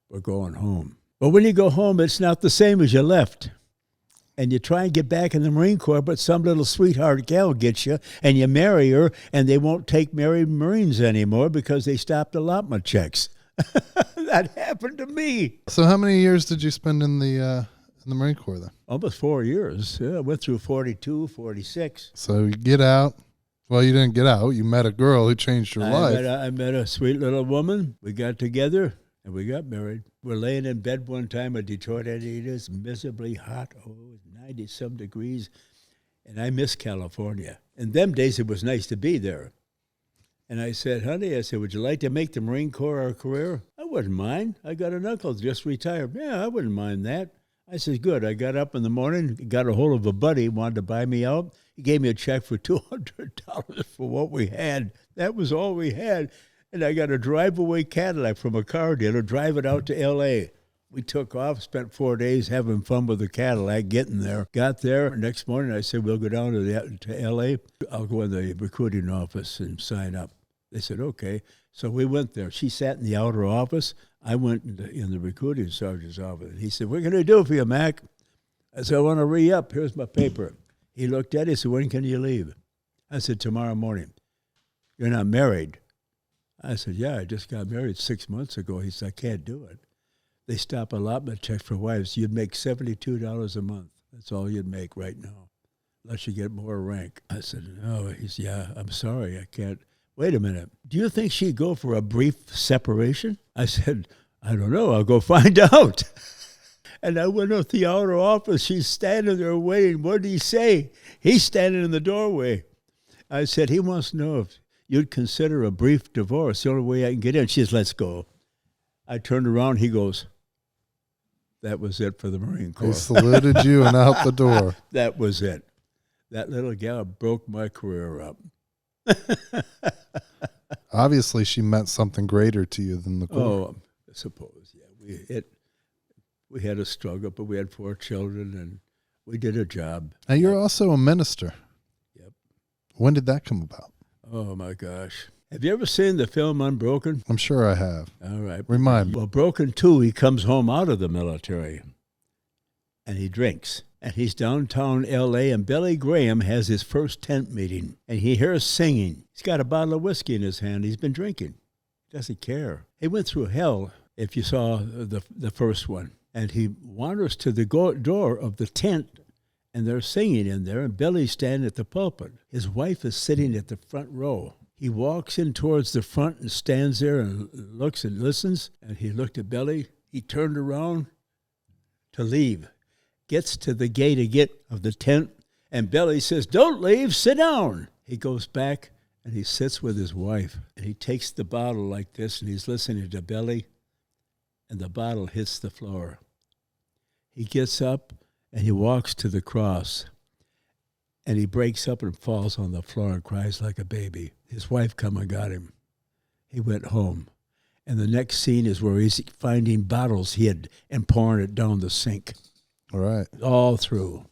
We're going home. But when you go home, it's not the same as you left. And you try and get back in the Marine Corps, but some little sweetheart gal gets you, and you marry her, and they won't take married Marines anymore because they stopped allotment checks. That happened to me. So how many years did you spend in the Marine Corps then? Almost 4 years. Yeah, I went through 42, 46. So you get out. Well, you didn't get out. You met a girl who changed your life. I met a sweet little woman. We got together, and we got married. We're laying in bed one time in Detroit, and it is miserably hot. Oh, 90-some degrees. And I miss California. In them days, it was nice to be there. And I said, "Honey," I said, "would you like to make the Marine Corps our career?" "I wouldn't mind. I got an uncle just retired." "Yeah, I wouldn't mind that." I said, "Good." I got up in the morning, got a hold of a buddy, wanted to buy me out. He gave me a check for $200 for what we had. That was all we had. And I got a drive-away Cadillac from a car dealer, drive it out to L.A. We took off, spent 4 days having fun with the Cadillac, getting there. Got there. Next morning, I said, "We'll go down to L.A. I'll go in the recruiting office and sign up." They said, okay. So we went there. She sat in the outer office. I went in the recruiting sergeant's office. And he said, what can I do for you, Mac? I said, I want to re-up. Here's my paper. He looked at it. He said, when can you leave? I said, tomorrow morning. You're not married? I said, yeah, I just got married 6 months ago. He said, I can't do it. They stop allotment check for wives. You'd make $72 a month. That's all you'd make right now, unless you get more rank. I said, no. He said, yeah, I'm sorry, I can't. Wait a minute. Do you think she'd go for a brief separation? I said, I don't know. I'll go find out. And I went to the outer office. She's standing there waiting. What did he say? He's standing in the doorway. I said, he wants to know if you'd consider a brief divorce. The only way I can get in. She says, let's go. I turned around. He goes, that was it for the Marine Corps. He saluted you and out the door. That was it. That little gal broke my career up. Obviously, she meant something greater to you than the Corps. Oh, I suppose, yeah. We had a struggle, but we had 4 children, and we did a job. Now, you're also a minister. Yep. When did that come about? Oh, my gosh. Have you ever seen the film Unbroken? I'm sure I have. All right. Remind me. Well, Broken 2, he comes home out of the military, and he drinks. And he's downtown L.A., and Billy Graham has his first tent meeting, and he hears singing. He's got a bottle of whiskey in his hand. He's been drinking. Doesn't care. He went through hell, if you saw the first one. And he wanders to the door of the tent, and they're singing in there, and Billy's standing at the pulpit. His wife is sitting at the front row. He walks in towards the front and stands there and looks and listens, and he looked at Billy. He turned around to leave, gets to the gate of the tent, and Billy says, don't leave, sit down. He goes back, and he sits with his wife, and he takes the bottle like this, and he's listening to Billy, and the bottle hits the floor. He gets up, and he walks to the cross, and he breaks up and falls on the floor and cries like a baby. His wife come and got him. He went home. And the next scene is where he's finding bottles and pouring it down the sink. All right. All through.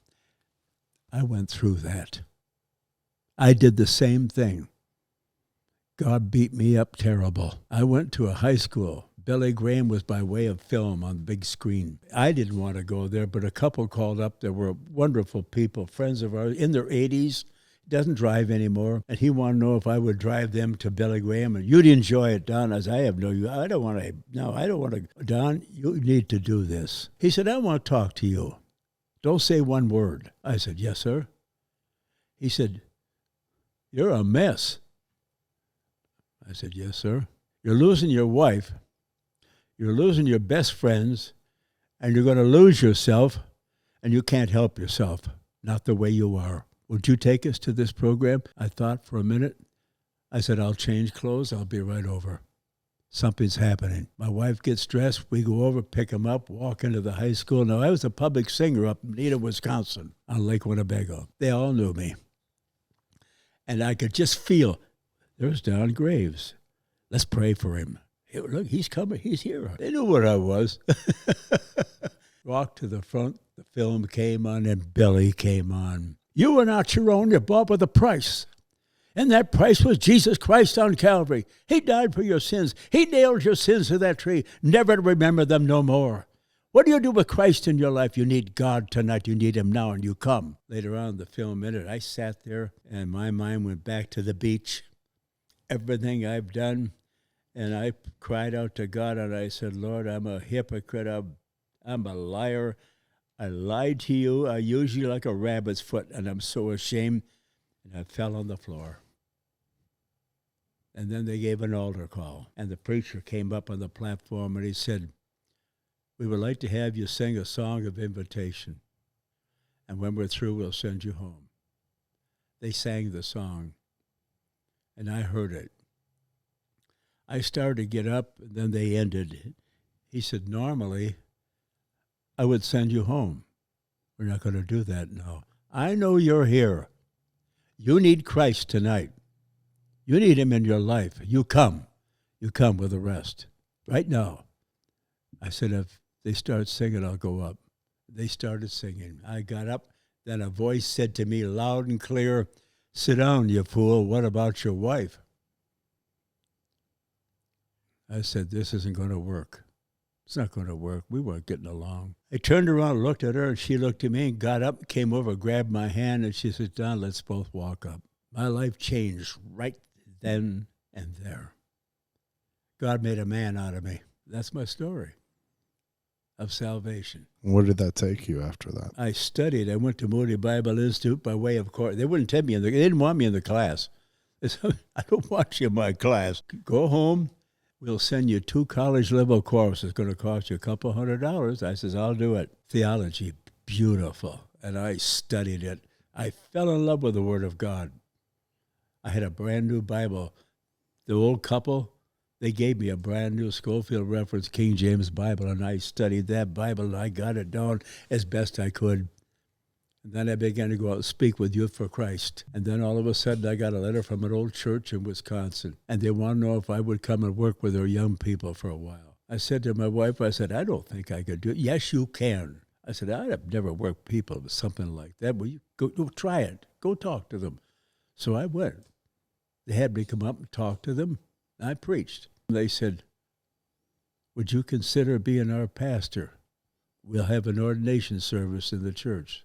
I went through that. I did the same thing. God beat me up terrible. I went to a high school. Billy Graham was by way of film on the big screen. I didn't want to go there, but a couple called up. There were wonderful people, friends of ours, in their 80s. Doesn't drive anymore, and he wanted to know if I would drive them to Billy Graham. And you'd enjoy it, Don. As I don't want to. Don, you need to do this. He said, I want to talk to you. Don't say one word. I said, yes, sir. He said, you're a mess. I said, yes, sir. You're losing your wife. You're losing your best friends, and you're going to lose yourself, and you can't help yourself, not the way you are. Would you take us to this program? I thought for a minute. I said, I'll change clothes. I'll be right over. Something's happening. My wife gets dressed. We go over, pick him up, walk into the high school. Now, I was a public singer up in Nita, Wisconsin, on Lake Winnebago. They all knew me. And I could just feel, there's Don Graves. Let's pray for him. Hey, look, he's coming. He's here. They knew what I was. Walked to the front. The film came on, and Billy came on. You are not your own. You're bought with a price. And that price was Jesus Christ on Calvary. He died for your sins. He nailed your sins to that tree, never to remember them no more. What do you do with Christ in your life? You need God tonight. You need him now, and you come. Later on in the film ended, I sat there, and my mind went back to the beach. Everything I've done, and I cried out to God, and I said, Lord, I'm a hypocrite. I'm a liar. I lied to you. I used you like a rabbit's foot, and I'm so ashamed. And I fell on the floor. And then they gave an altar call, and the preacher came up on the platform, and he said, we would like to have you sing a song of invitation, and when we're through, we'll send you home. They sang the song, and I heard it. I started to get up, and then they ended. He said, normally, I would send you home. We're not going to do that now. I know you're here. You need Christ tonight. You need him in your life. You come. You come with the rest. Right now. I said, if they start singing, I'll go up. They started singing. I got up. Then a voice said to me loud and clear, sit down, you fool. What about your wife? I said, this isn't going to work. It's not going to work. We weren't getting along. I turned around, looked at her, and she looked at me and got up, came over, grabbed my hand, and she said, Don, let's both walk up. My life changed right then and there. God made a man out of me. That's my story of salvation. Where did that take you after that? I studied. I went to Moody Bible Institute by way of course. They wouldn't take me they didn't want me in the class. They said, I don't want you in my class. Go home. We'll send you 2 college-level courses. It's going to cost you a couple $100. I says, I'll do it. Theology, beautiful. And I studied it. I fell in love with the Word of God. I had a brand-new Bible. The old couple, they gave me a brand-new Schofield Reference King James Bible, and I studied that Bible, and I got it down as best I could. And then I began to go out and speak with Youth for Christ. And then all of a sudden, I got a letter from an old church in Wisconsin. And they want to know if I would come and work with their young people for a while. I said to my wife, I said, I don't think I could do it. Yes, you can. I said, I've never worked people with something like that. Well, you go try it. Go talk to them. So I went. They had me come up and talk to them. I preached. They said, would you consider being our pastor? We'll have an ordination service in the church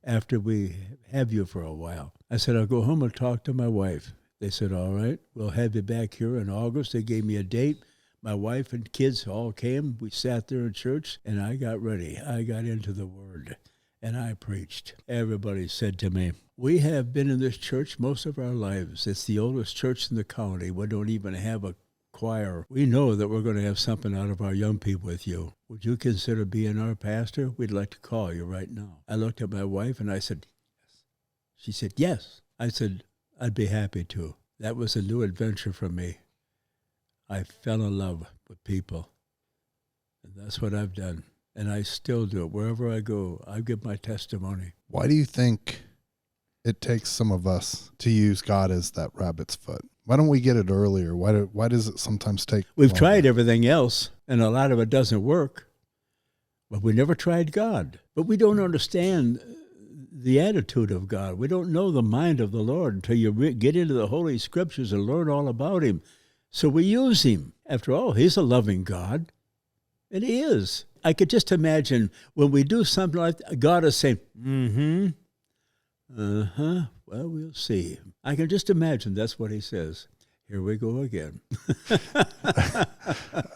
after we have you for a while. I said, I'll go home and talk to my wife. They said, all right, we'll have you back here in August. They gave me a date. My wife and kids all came. We sat there in church, and I got ready. I got into the Word, and I preached. Everybody said to me, we have been in this church most of our lives. It's the oldest church in the county. We don't even have a choir. We know that we're going to have something out of our young people with you. Would you consider being our pastor? We'd like to call you right now. I looked at my wife and I said, yes. She said, yes. I said, I'd be happy to. That was a new adventure for me. I fell in love with people. And that's what I've done. And I still do it. Wherever I go, I give my testimony. Why do you think it takes some of us to use God as that rabbit's foot? Why don't we get it earlier? Why does it sometimes take We've longer? tried everything else, and a lot of it doesn't work. But we never tried God. But we don't understand the attitude of God. We don't know the mind of the Lord until you get into the Holy Scriptures and learn all about Him. So we use Him. After all, He's a loving God, and He is. I could just imagine when we do something like that, God is saying, well, we'll see. I can just imagine that's what He says. Here we go again.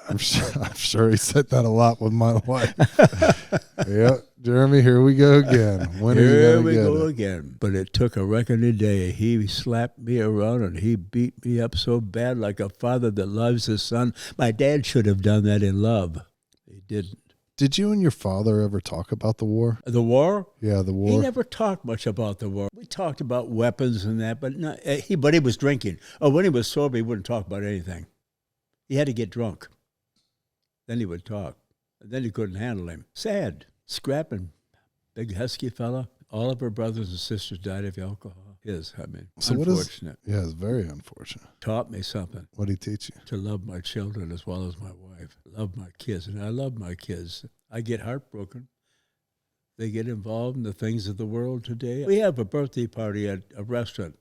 I'm sure He said that a lot with my wife. Yeah, Jeremy, here we go again. When here we go again. But it took a reckoning day. He slapped me around and he beat me up so bad like a father that loves his son. My dad should have done that in love. He didn't. Did you and your father ever talk about the war? The war? Yeah, the war. He never talked much about the war. We talked about weapons and that, but he was drinking. Oh, when he was sober, he wouldn't talk about anything. He had to get drunk. Then he would talk. And then he couldn't handle him. Sad. Scrapping. Big husky fella. All of her brothers and sisters died of alcohol. So unfortunate. It's very unfortunate. Taught me something. What did he teach you? To love my children as well as my wife. Love my kids, and I love my kids. I get heartbroken. They get involved in the things of the world today. We have a birthday party at a restaurant.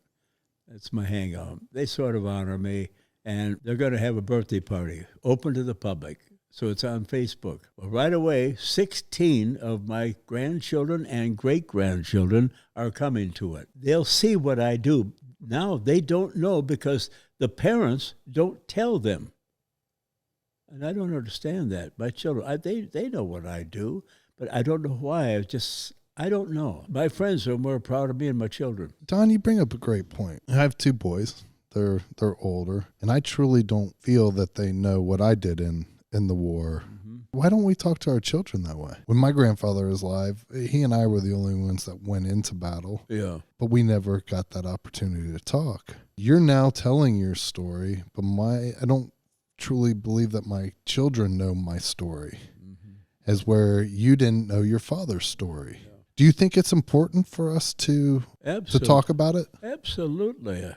It's my hangout. They sort of honor me, and they're going to have a birthday party open to the public. So it's on Facebook. Well, right away, 16 of my grandchildren and great-grandchildren are coming to it. They'll see what I do. Now they don't know because the parents don't tell them. And I don't understand that. My children, they know what I do, but I don't know why. I don't know. My friends are more proud of me and my children. Don, you bring up a great point. I have 2 boys. They're older, and I truly don't feel that they know what I did in the war. Mm-hmm. Why don't we talk to our children that way? When my grandfather was alive, he and I were the only ones that went into battle. Yeah. But we never got that opportunity to talk. You're now telling your story, but I don't truly believe that my children know my story, as where you didn't know your father's story. Yeah. Do you think it's important for us to talk about it? Absolutely.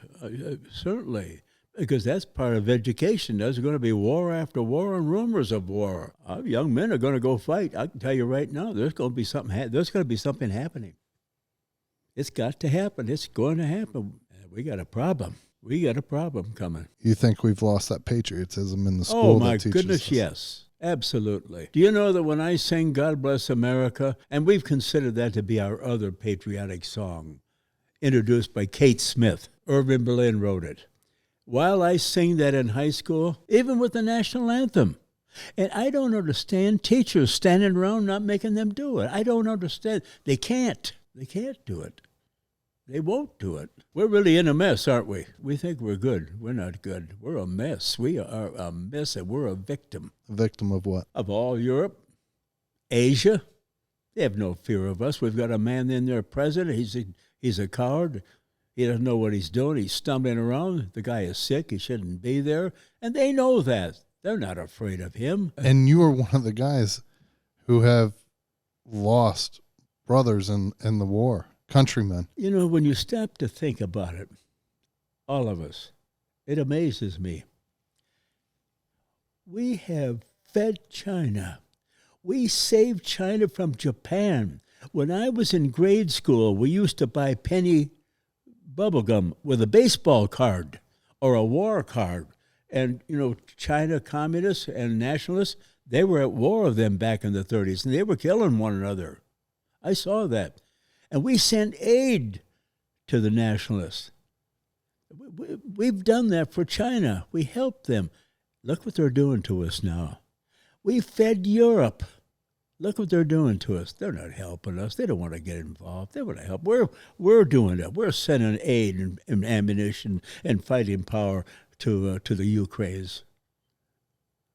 Certainly. Because that's part of education. There's going to be war after war and rumors of war. Our young men are going to go fight. I can tell you right now, there's going to be something happening. It's got to happen. It's going to happen. We got a problem. We got a problem coming. You think we've lost that patriotism in the school? Oh, my that teaches goodness, us? yes. Absolutely. Do you know that when I sing God Bless America, and we've considered that to be our other patriotic song, introduced by Kate Smith, Irving Berlin wrote it. While I sing that in high school, even with the national anthem, and I don't understand teachers standing around not making them do it. I don't understand. They can't. They can't do it. They won't do it. We're really in a mess, aren't we? We think we're good. We're not good. We're a mess. We are a mess, and we're a victim. A victim of what? Of all Europe, Asia. They have no fear of us. We've got a man in there, president. He's a coward. He doesn't know what he's doing. He's stumbling around. The guy is sick. He shouldn't be there. And they know that. They're not afraid of him. And you are one of the guys who have lost brothers in the war. Countrymen. You know, when you stop to think about it, all of us, it amazes me. We have fed China. We saved China from Japan. When I was in grade school, we used to buy penny bubblegum with a baseball card or a war card. And, you know, China communists and nationalists, they were at war with them back in the 30s, and they were killing one another. I saw that. And we sent aid to the nationalists. We've done that for China. We helped them. Look what they're doing to us now. We fed Europe. Look what they're doing to us. They're not helping us. They don't want to get involved. They want to help. We're doing it. We're sending aid and ammunition and fighting power to the Ukraines.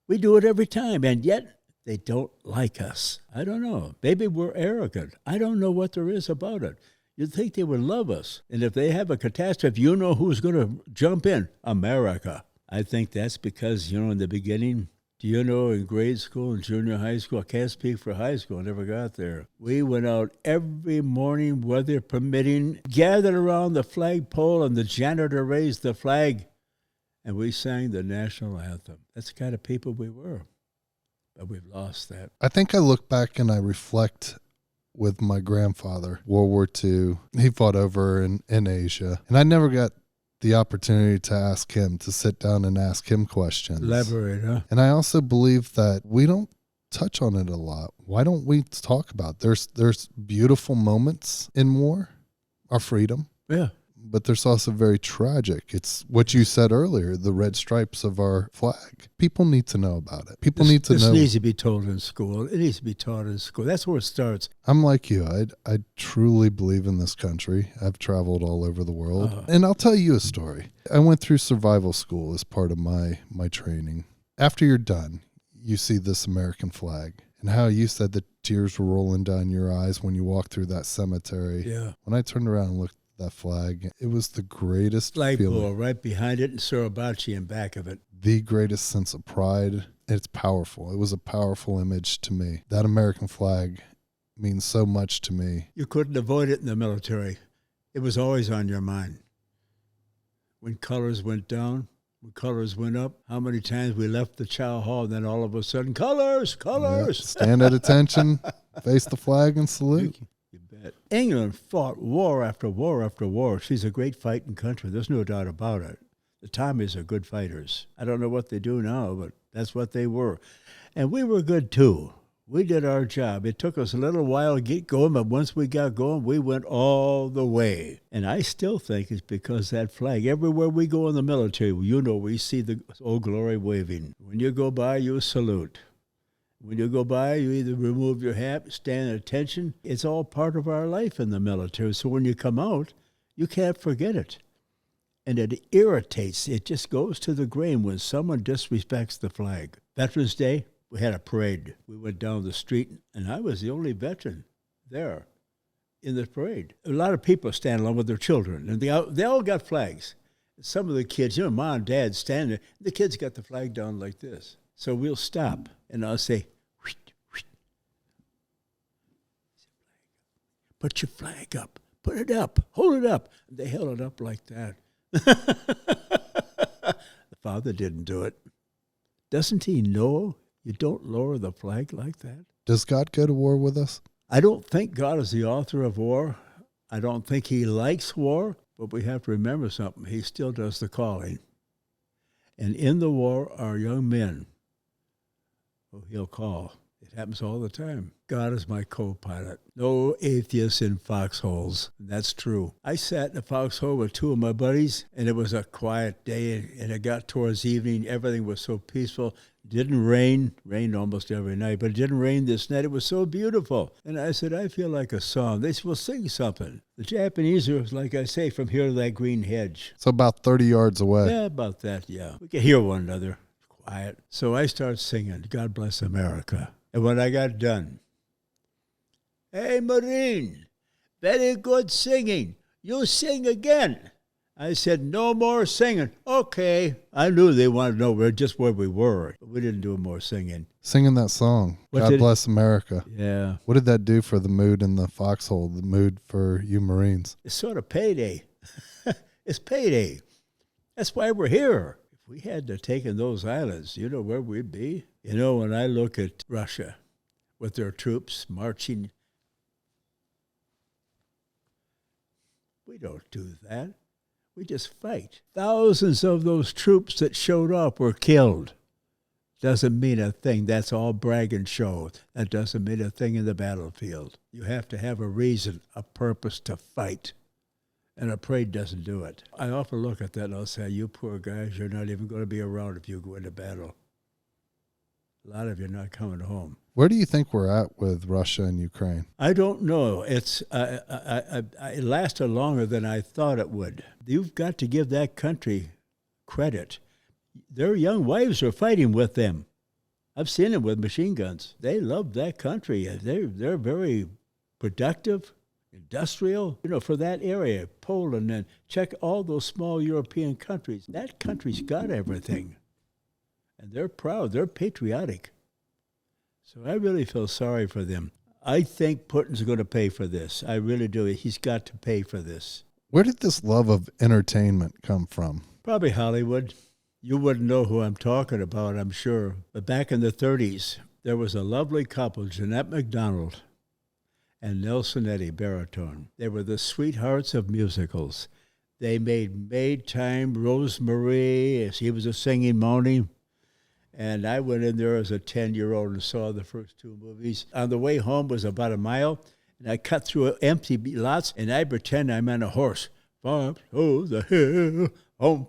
We do it every time, and yet they don't like us. I don't know. Maybe we're arrogant. I don't know what there is about it. You'd think they would love us. And if they have a catastrophe, you know who's going to jump in? America. I think that's because, you know, in the beginning, do you know in grade school and junior high school, I can't speak for high school, I never got there. We went out every morning, weather permitting, gathered around the flagpole, and the janitor raised the flag, and we sang the national anthem. That's the kind of people we were. But we've lost that. I think I look back and I reflect with my grandfather, World War II. He fought over in Asia. And I never got the opportunity to ask him, to sit down and ask him questions. Elaborate, huh? And I also believe that we don't touch on it a lot. Why don't we talk about it? There's beautiful moments in war, our freedom. Yeah. But there's also very tragic. It's what you said earlier, the red stripes of our flag. People need to know about it. People need to know. This needs to be told in school. It needs to be taught in school. That's where it starts. I'm like you. I truly believe in this country. I've traveled all over the world. And I'll tell you a story. I went through survival school as part of my training. After you're done, you see this American flag. And how you said the tears were rolling down your eyes when you walked through that cemetery. Yeah. When I turned around and looked that flag, it was the greatest Flagpole feeling. right behind it and Suribachi in back of it. The greatest sense of pride. It's powerful. It was a powerful image to me. That American flag means so much to me. You couldn't avoid it in the military. It was always on your mind. When colors went down, when colors went up, how many times we left the chow hall and then all of a sudden, colors! Yeah, stand at attention, face the flag and salute. You bet. England fought war after war after war. She's a great fighting country. There's no doubt about it. The Tommies are good fighters. I don't know what they do now, but that's what they were. And we were good, too. We did our job. It took us a little while to get going, but once we got going, we went all the way. And I still think it's because that flag, everywhere we go in the military, you know, we see the Old Glory waving. When you go by, you salute. When you go by, you either remove your hat, stand at attention. It's all part of our life in the military. So when you come out, you can't forget it. And it irritates. It just goes to the grain when someone disrespects the flag. Veterans Day, we had a parade. We went down the street, and I was the only veteran there in the parade. A lot of people stand along with their children, and they all got flags. Some of the kids, you know, mom and dad stand there. The kids got the flag down like this. So we'll stop, and I'll say, put your flag up. Put it up. Hold it up. And they held it up like that. The father didn't do it. Doesn't he know you don't lower the flag like that? Does God go to war with us? I don't think God is the author of war. I don't think he likes war. But we have to remember something. He still does the calling. And in the war are young men who he'll call. It happens all the time. God is my co-pilot. No atheists in foxholes. And that's true. I sat in a foxhole with two of my buddies, and it was a quiet day, and it got towards evening. Everything was so peaceful. It didn't rain. Rained almost every night, but it didn't rain this night. It was so beautiful. And I said, I feel like a song. They said, well, sing something. The Japanese are, like I say, from here to that green hedge. So about 30 yards away. Yeah, about that, yeah. We can hear one another. Quiet. So I start singing, God Bless America. And when I got done, hey, Marine, very good singing. You sing again. I said, no more singing. Okay. I knew they wanted to know just where we were, but we didn't do more singing. Singing that song, God Bless America. Yeah. What did that do for the mood in the foxhole, the mood for you Marines? It's sort of payday. It's payday. That's why we're here. If we had to take in those islands, you know where we'd be? You know, when I look at Russia with their troops marching, we don't do that. We just fight. Thousands of those troops that showed up were killed. Doesn't mean a thing. That's all brag and show. That doesn't mean a thing in the battlefield. You have to have a reason, a purpose to fight. And a parade doesn't do it. I often look at that and I'll say, you poor guys, you're not even going to be around if you go into battle. A lot of you are not coming home. Where do you think we're at with Russia and Ukraine? I don't know. It lasted longer than I thought it would. You've got to give that country credit. Their young wives are fighting with them. I've seen them with machine guns. They love that country. They're very productive, industrial. You know, for that area, Poland, and check all those small European countries. That country's got everything. And they're proud. They're patriotic. So I really feel sorry for them. I think Putin's going to pay for this. I really do. He's got to pay for this. Where did this love of entertainment come from? Probably Hollywood. You wouldn't know who I'm talking about, I'm sure. But back in the 30s, there was a lovely couple, Jeanette MacDonald and Nelson Eddy, baritone. They were the sweethearts of musicals. They made Maytime, Rosemary. He was a singing Moaning. And I went in there as a 10-year-old and saw the first two movies. On the way home was about a mile, and I cut through empty lots, and I pretend I'm on a horse. Up to the hill, I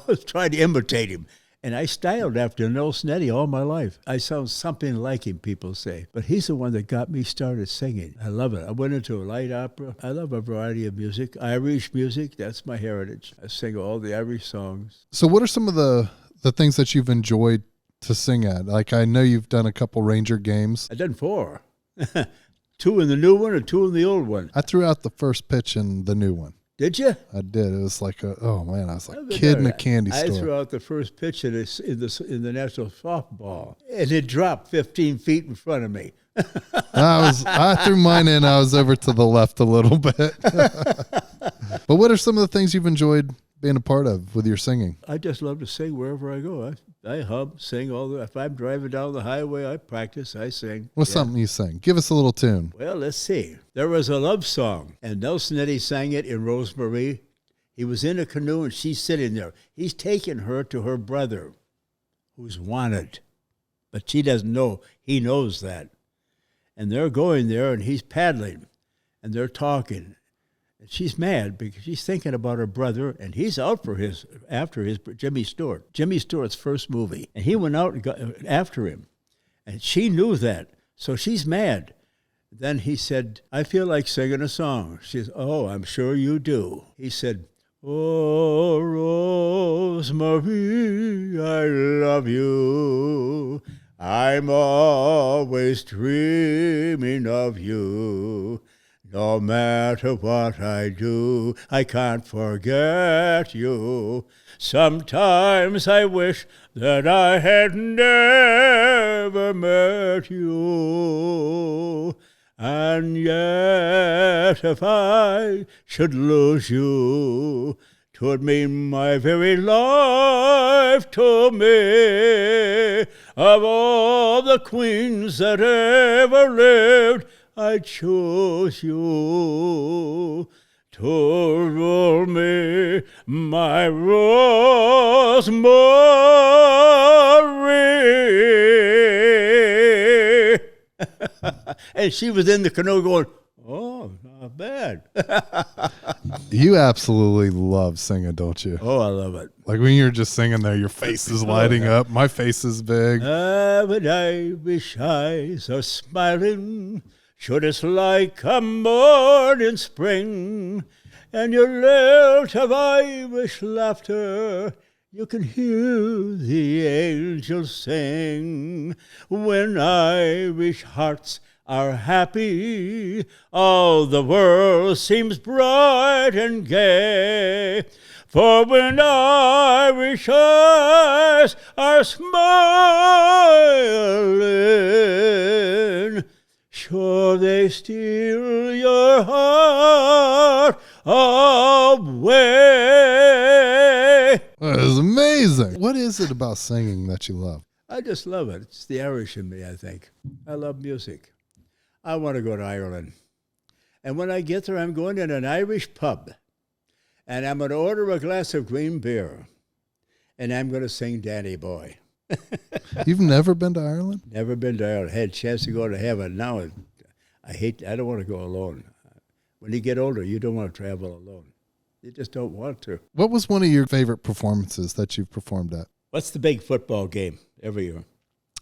was trying to imitate him. And I styled after Nelson Eddy all my life. I sound something like him, people say. But he's the one that got me started singing. I love it. I went into a light opera. I love a variety of music. Irish music, that's my heritage. I sing all the Irish songs. So what are some of the things that you've enjoyed to sing at? Like, I know you've done a couple Ranger games. I've done 4. 2 in the new one and 2 in the old one. I threw out the first pitch in the new one. Did you? I did. It was like I was like a kid in a candy store. I threw out the first pitch in the national softball, and it dropped 15 feet in front of me. I threw mine in. I was over to the left a little bit. But what are some of the things you've enjoyed being a part of with your singing? I just love to sing wherever I go. I hum, sing if I'm driving down the highway, I practice, I sing. What's something you sing? Give us a little tune. Well, let's see. There was a love song, and Nelson Eddy sang it in Rosemary. He was in a canoe, and she's sitting there. He's taking her to her brother, who's wanted. But she doesn't know. He knows that. And they're going there, and he's paddling, and they're talking. And she's mad because she's thinking about her brother, and he's out after his Jimmy Stewart. Jimmy Stewart's first movie. And he went out and got after him. And she knew that, so she's mad. Then he said, I feel like singing a song. She says, oh, I'm sure you do. He said, oh, Rosemary, I love you. I'm always dreaming of you. No matter what I do, I can't forget you. Sometimes I wish that I had never met you. And yet if I should lose you, 'twould mean my very life to me. Of all the queens that ever lived, I chose you. to rule me, my Rosemary. And she was in the canoe going, oh, not bad. You absolutely love singing, don't you? Oh, I love it. Like when you're just singing there, your face is lighting up. My face is big. But Irish eyes are smiling, sure it's like a morning spring, and your lilt of Irish laughter, you can hear the angels sing. When Irish hearts are happy, all the world seems bright and gay. For when Irish eyes are smiling, sure they steal your heart away. That is amazing. What is it about singing that you love? I just love it. It's the Irish in me, I think. I love music. I want to go to Ireland. And when I get there, I'm going in an Irish pub. And I'm going to order a glass of green beer. And I'm going to sing Danny Boy. You've never been to Ireland? Never been to Ireland. Had a chance to go to heaven. Now I don't want to go alone. When you get older, you don't want to travel alone. You just don't want to. What was one of your favorite performances that you've performed at? What's the big football game every year?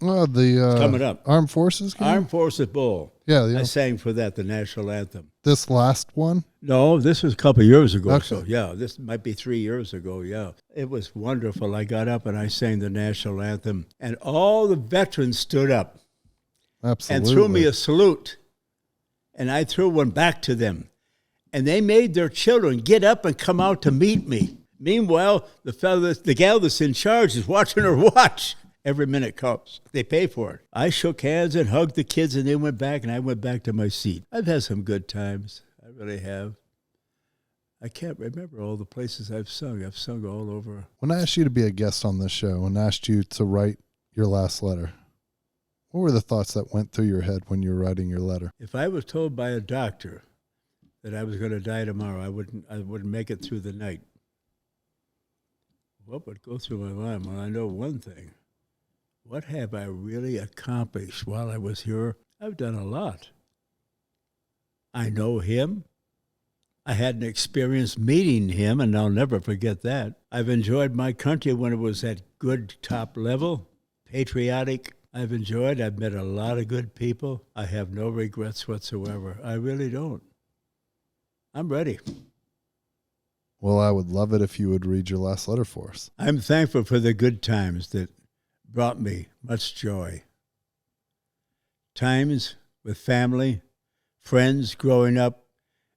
Oh, the coming up. Armed Forces game? Armed Forces Bowl. Yeah. I sang for that, the national anthem. This last one? No, this was a couple of years ago. Okay. So, yeah, this might be 3 years ago, yeah. It was wonderful. I got up and I sang the national anthem, and all the veterans stood up Absolutely. and threw me a salute, and I threw one back to them. And they made their children get up and come out to meet me. Meanwhile, the gal that's in charge is watching her watch. Every minute counts. They pay for it. I shook hands and hugged the kids, and they went back, and I went back to my seat. I've had some good times. I really have. I can't remember all the places I've sung. I've sung all over. When I asked you to be a guest on this show and asked you to write your last letter, what were the thoughts that went through your head when you were writing your letter? If I was told by a doctor that I was going to die tomorrow, I wouldn't make it through the night. What would go through my mind? Well, I know one thing. What have I really accomplished while I was here? I've done a lot. I know him. I had an experience meeting him, and I'll never forget that. I've enjoyed my country when it was at good top level, patriotic. I've met a lot of good people. I have no regrets whatsoever. I really don't. I'm ready. Well, I would love it if you would read your last letter for us. I'm thankful for the good times that brought me much joy. Times with family, friends growing up,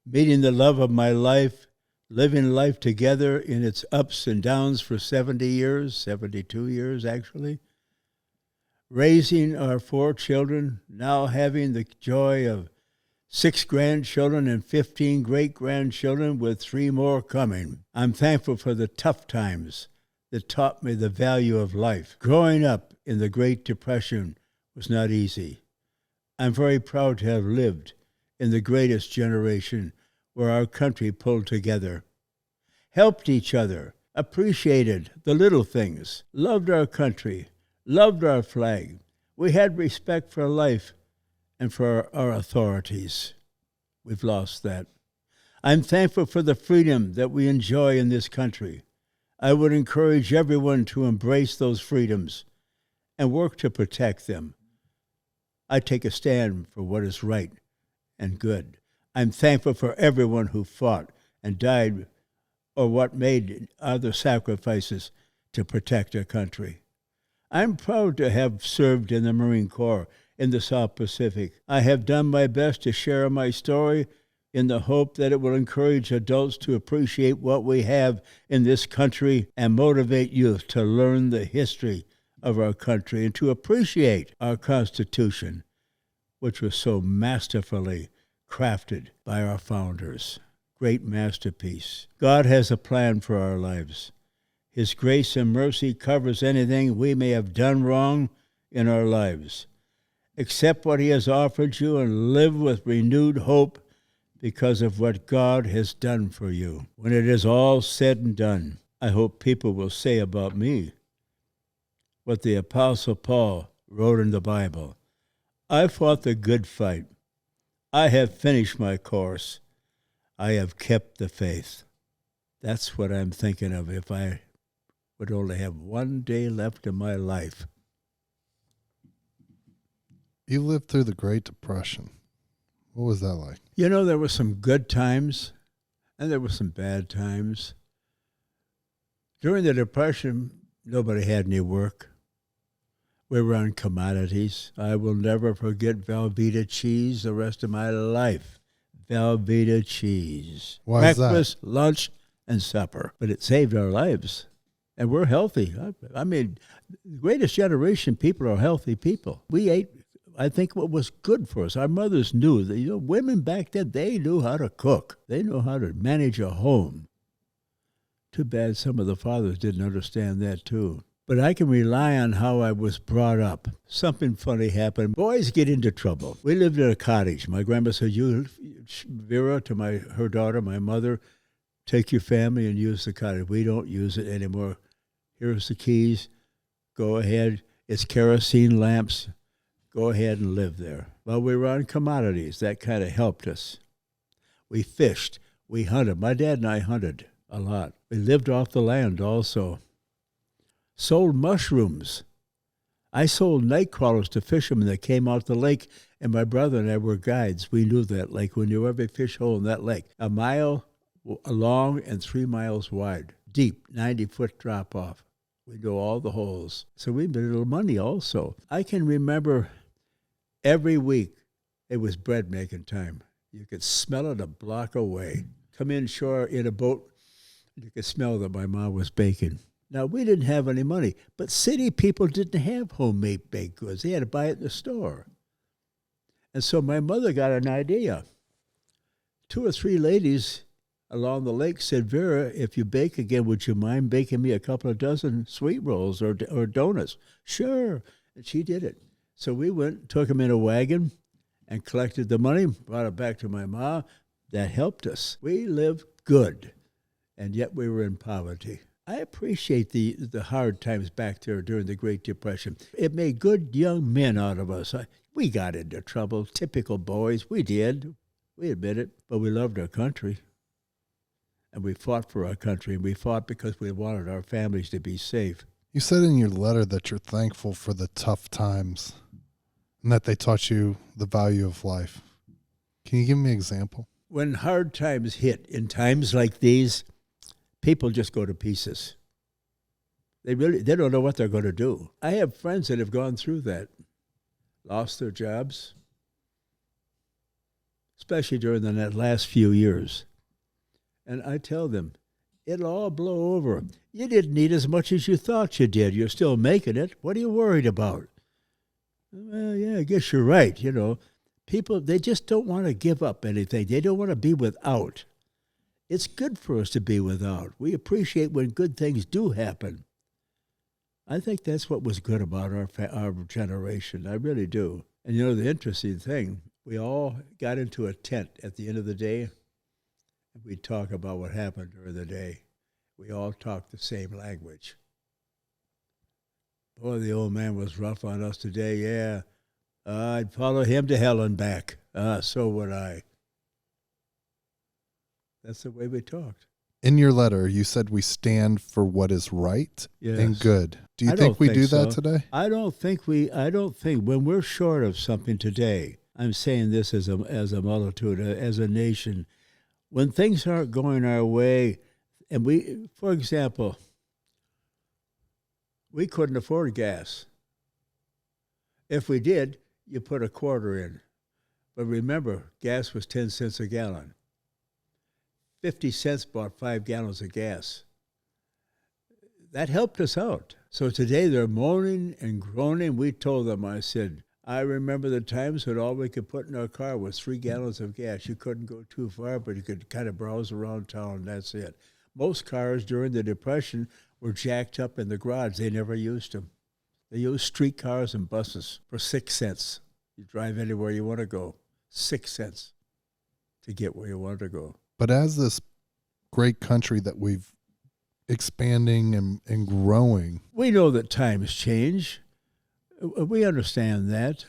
meeting the love of my life, living life together in its ups and downs for 70 years, 72 years actually, raising our 4 children, now having the joy of 6 grandchildren and 15 great-grandchildren with 3 more coming. I'm thankful for the tough times that taught me the value of life. Growing up in the Great Depression was not easy. I'm very proud to have lived in the greatest generation where our country pulled together, helped each other, appreciated the little things, loved our country, loved our flag. We had respect for life and for our authorities. We've lost that. I'm thankful for the freedom that we enjoy in this country. I would encourage everyone to embrace those freedoms and work to protect them. I take a stand for what is right and good. I'm thankful for everyone who fought and died or what made other sacrifices to protect our country. I'm proud to have served in the Marine Corps in the South Pacific. I have done my best to share my story in the hope that it will encourage adults to appreciate what we have in this country and motivate youth to learn the history of our country and to appreciate our Constitution, which was so masterfully crafted by our founders. Great masterpiece. God has a plan for our lives. His grace and mercy covers anything we may have done wrong in our lives. Accept what he has offered you and live with renewed hope because of what God has done for you. When it is all said and done, I hope people will say about me what the Apostle Paul wrote in the Bible. I fought the good fight. I have finished my course. I have kept the faith. That's what I'm thinking of if I would only have one day left in my life. You lived through the Great Depression. What was that like? You know, there were some good times and there were some bad times. During the Depression, nobody had any work. We were on commodities. I will never forget Velveeta cheese the rest of my life. Velveeta cheese. Why is that? Breakfast, lunch, and supper. But it saved our lives. And we're healthy. I mean, the greatest generation people are healthy people. We ate, I think, what was good for us. Our mothers knew that, you know, women back then, they knew how to cook. They knew how to manage a home. Too bad some of the fathers didn't understand that too. But I can rely on how I was brought up. Something funny happened. Boys get into trouble. We lived in a cottage. My grandma said, you, Vera, to her daughter, my mother, take your family and use the cottage. We don't use it anymore. Here's the keys. Go ahead. It's kerosene lamps. Go ahead and live there. Well, we were on commodities. That kind of helped us. We fished. We hunted. My dad and I hunted a lot. We lived off the land also. Sold mushrooms. I sold night crawlers to fishermen that came out the lake, and my brother and I were guides. We knew that lake. We knew every fish hole in that lake. 1 mile long and 3 miles wide. Deep, 90-foot drop-off. We knew all the holes. So we made a little money also. I can remember every week it was bread-making time. You could smell it a block away. Come inshore in a boat, you could smell that my mom was baking. Now, we didn't have any money, but city people didn't have homemade baked goods. They had to buy it in the store. And so my mother got an idea. 2 or 3 ladies along the lake said, Vera, if you bake again, would you mind baking me a couple of dozen sweet rolls or donuts? Sure. And she did it. So we went, took them in a wagon and collected the money, brought it back to my mom. That helped us. We lived good, and yet we were in poverty. I appreciate the hard times back there during the Great Depression. It made good young men out of us. We got into trouble, typical boys. We did. We admit it. But we loved our country. And we fought for our country. We fought because we wanted our families to be safe. You said in your letter that you're thankful for the tough times and that they taught you the value of life. Can you give me an example? When hard times hit, in times like these, people just go to pieces. They don't know what they're going to do. I have friends that have gone through that, lost their jobs, especially during the last few years. And I tell them, it'll all blow over. You didn't need as much as you thought you did. You're still making it. What are you worried about? Well, yeah, I guess you're right. You know, people, they just don't want to give up anything. They don't want to be without. It's good for us to be without. We appreciate when good things do happen. I think that's what was good about our generation. I really do. And you know, the interesting thing, we all got into a tent at the end of the day, and we'd talk about what happened during the day. We all talked the same language. Boy, the old man was rough on us today. Yeah, I'd follow him to hell and back. So would I. That's the way we talked. In your letter, you said we stand for what is right and good. Do you think we do that today? I don't think when we're short of something today, I'm saying this as a multitude, as a nation, when things aren't going our way, and we, for example, we couldn't afford gas. If we did, you put a quarter in. But remember, gas was 10 cents a gallon. 50 cents bought 5 gallons of gas. That helped us out. So today they're moaning and groaning. We told them, I said, I remember the times when all we could put in our car was 3 gallons of gas. You couldn't go too far, but you could kind of browse around town, and that's it. Most cars during the Depression were jacked up in the garage. They never used them. They used streetcars and buses for 6 cents. You drive anywhere you want to go. 6 cents. to get where you want to go. But as this great country that we've expanding and growing, we know that times change. We understand that.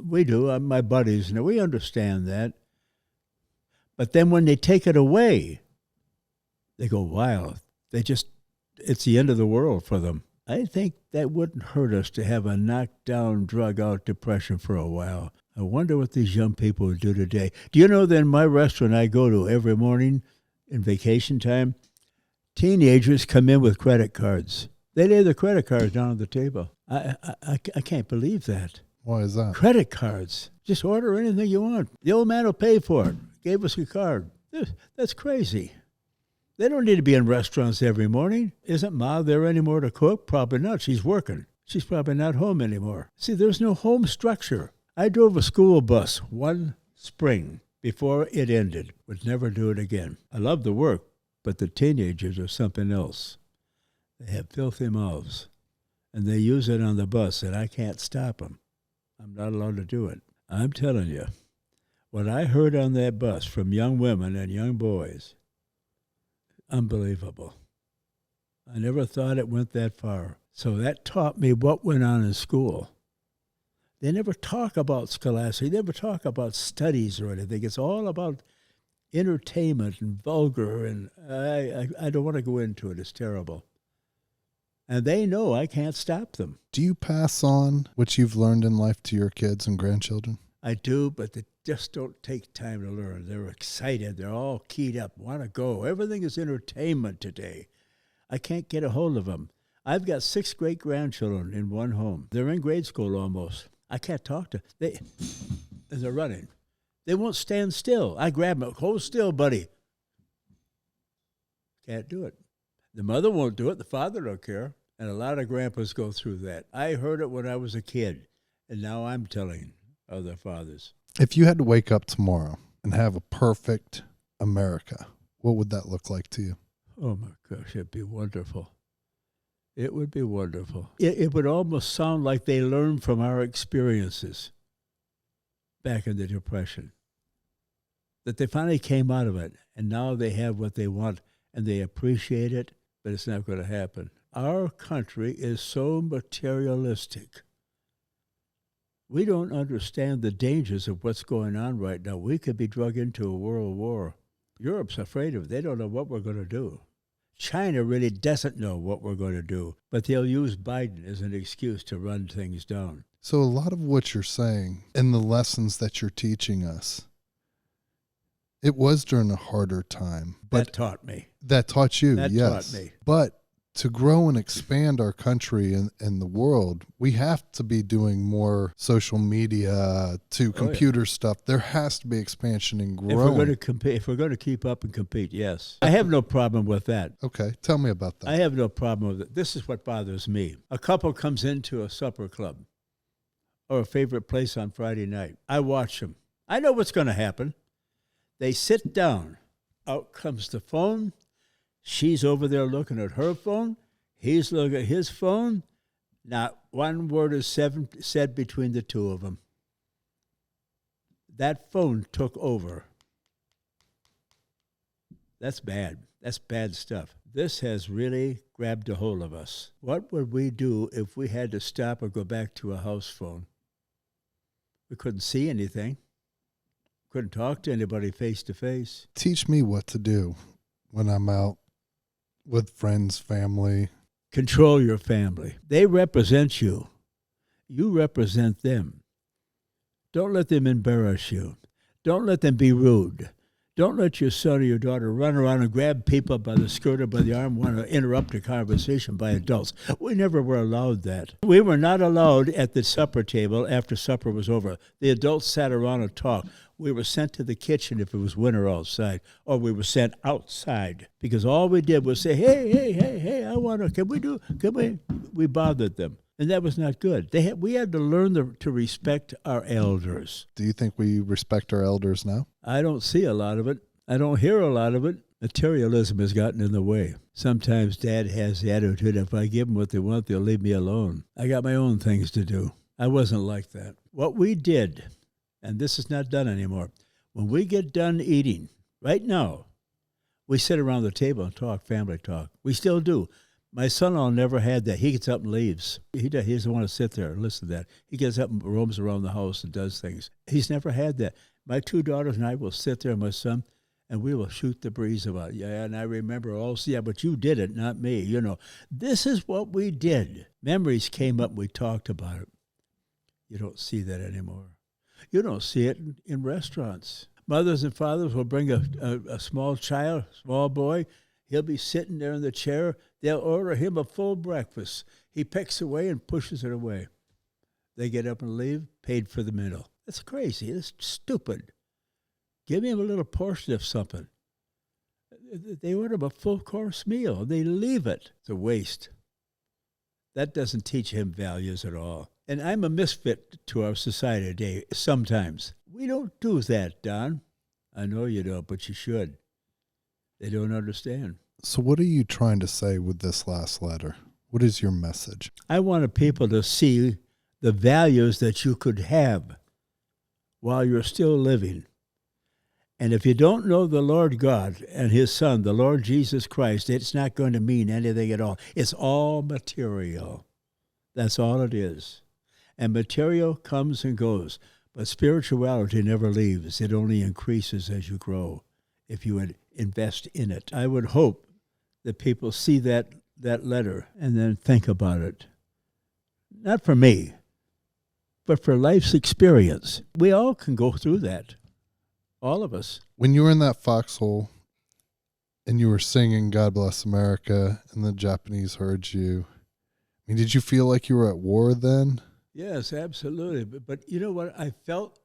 We do. My buddies, we understand that. But then when they take it away, they go wild. It's the end of the world for them. I think that wouldn't hurt us to have a knockdown, drug-out depression for a while. I wonder what these young people would do today. Do you know that in my restaurant I go to every morning in vacation time, teenagers come in with credit cards. They lay their credit cards down on the table. I can't believe that. why is that? Credit cards. Just order anything you want. The old man will pay for it. Gave us a card. That's crazy. They don't need to be in restaurants every morning. Isn't Ma there anymore to cook? Probably not. She's working. She's probably not home anymore. See, there's no home structure. I drove a school bus one spring before it ended. Would never do it again. I love the work, but the teenagers are something else. They have filthy mouths, and they use it on the bus, and I can't stop them. I'm not allowed to do it. I'm telling you, what I heard on that bus from young women and young boys, unbelievable. I never thought it went that far. So that taught me what went on in school. They never talk about scholastic. They never talk about studies or anything. It's all about entertainment and vulgar, and I don't want to go into it. It's terrible. And they know I can't stop them. Do you pass on what you've learned in life to your kids and grandchildren? I do, but they just don't take time to learn. They're excited. They're all keyed up, want to go. Everything is entertainment today. I can't get a hold of them. I've got 6 great-grandchildren in one home. They're in grade school almost. I can't talk to them. They're running. They won't stand still. I grab them. Hold still, buddy. Can't do it. The mother won't do it. The father don't care. And a lot of grandpas go through that. I heard it when I was a kid, and now I'm telling other fathers. If you had to wake up tomorrow and have a perfect America, what would that look like to you? Oh, my gosh, it'd be wonderful. It would be wonderful. It would almost sound like they learned from our experiences back in the Depression, that they finally came out of it, and now they have what they want, and they appreciate it, but it's not going to happen. Our country is so materialistic. We don't understand the dangers of what's going on right now. We could be drug into a world war. Europe's afraid of it. They don't know what we're going to do. China really doesn't know what we're going to do, but they'll use Biden as an excuse to run things down. So a lot of what you're saying and the lessons that you're teaching us, it was during a harder time. But that taught me. That taught you, that yes. Taught me. But to grow and expand our country and the world, we have to be doing more social media to computer stuff. There has to be expansion and growing. If we're going to compete, if we're going to keep up and compete, yes. I have no problem with that. Okay, tell me about that. I have no problem with it. This is what bothers me. A couple comes into a supper club or a favorite place on Friday night. I watch them. I know what's going to happen. They sit down. Out comes the phone. She's over there looking at her phone. He's looking at his phone. Not one word is said between the two of them. That phone took over. That's bad. That's bad stuff. This has really grabbed a hold of us. What would we do if we had to stop or go back to a house phone? We couldn't see anything. Couldn't talk to anybody face to face. Teach me what to do when I'm out with friends, family. Control your family. They represent you. You represent them. Don't let them embarrass you. Don't let them be rude. Don't let your son or your daughter run around and grab people by the skirt or by the arm, want to interrupt a conversation by adults. We never were allowed that. We were not allowed at the supper table after supper was over. The adults sat around and talked. We were sent to the kitchen if it was winter outside, or we were sent outside because all we did was say, hey, I want to, we bothered them. And that was not good. We had to learn to respect our elders. Do you think we respect our elders now? I don't see a lot of it. I don't hear a lot of it. Materialism has gotten in the way. Sometimes Dad has the attitude, if I give them what they want, they'll leave me alone. I got my own things to do. I wasn't like that. What we did, and this is not done anymore, When we get done eating, right now, we sit around the table and talk, family talk. We still do. My son-in-law never had that. He gets up and leaves. He doesn't want to sit there and listen to that. He gets up and roams around the house and does things. He's never had that. My 2 daughters and I will sit there, my son, and we will shoot the breeze about, yeah, and I remember also, yeah, but you did it, not me. You know, this is what we did. Memories came up, we talked about it. You don't see that anymore. You don't see it in restaurants. Mothers and fathers will bring a small child, small boy. He'll be sitting there in the chair. They'll order him a full breakfast. He picks away and pushes it away. They get up and leave, paid for the meal. That's crazy. That's stupid. Give him a little portion of something. They order him a full-course meal. They leave it. It's a waste. That doesn't teach him values at all. And I'm a misfit to our society today sometimes. We don't do that, Don. I know you don't, but you should. They don't understand. So what are you trying to say with this last letter? What is your message? I wanted people to see the values that you could have while you're still living. And if you don't know the Lord God and his Son, the Lord Jesus Christ, it's not going to mean anything at all. It's all material. That's all it is. And material comes and goes. But spirituality never leaves. It only increases as you grow if you would invest in it. I would hope that people see that letter and then think about it. Not for me, but for life's experience. We all can go through that. All of us. When you were in that foxhole and you were singing God Bless America and the Japanese heard you, I mean, did you feel like you were at war then? Yes, absolutely. But you know what? I felt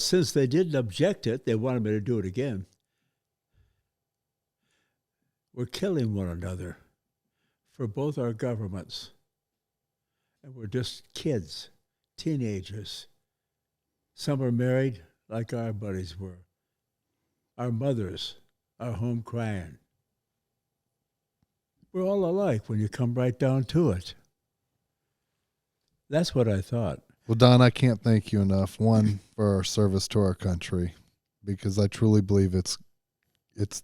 since they didn't object it, they wanted me to do it again. We're killing one another for both our governments. And we're just kids, teenagers. Some are married like our buddies were. Our mothers are home crying. We're all alike when you come right down to it. That's what I thought. Well, Don, I can't thank you enough, one, for our service to our country, because I truly believe it's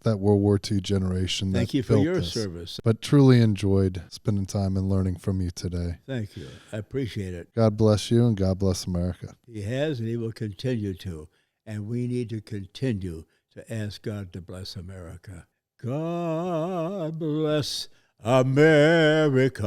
that World War II generation that Thank you for built your this. service. But truly enjoyed spending time and learning from you today. Thank you. I appreciate it. God bless you and God bless America. He has and he will continue to. And we need to continue to ask God to bless America. God bless America,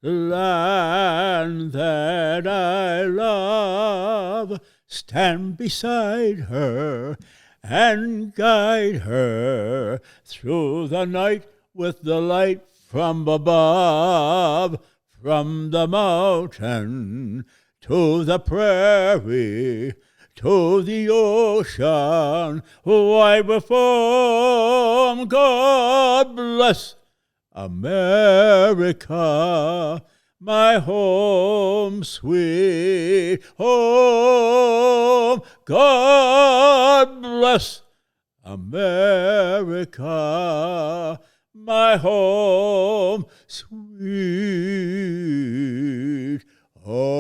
land that I love. Stand beside her and guide her through the night with the light from above, from the mountain to the prairie, to the ocean, wide before. God bless America, my home, sweet home. God bless America, my home, sweet home.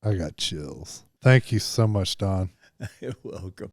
I got chills. Thank you so much, Don. You're welcome.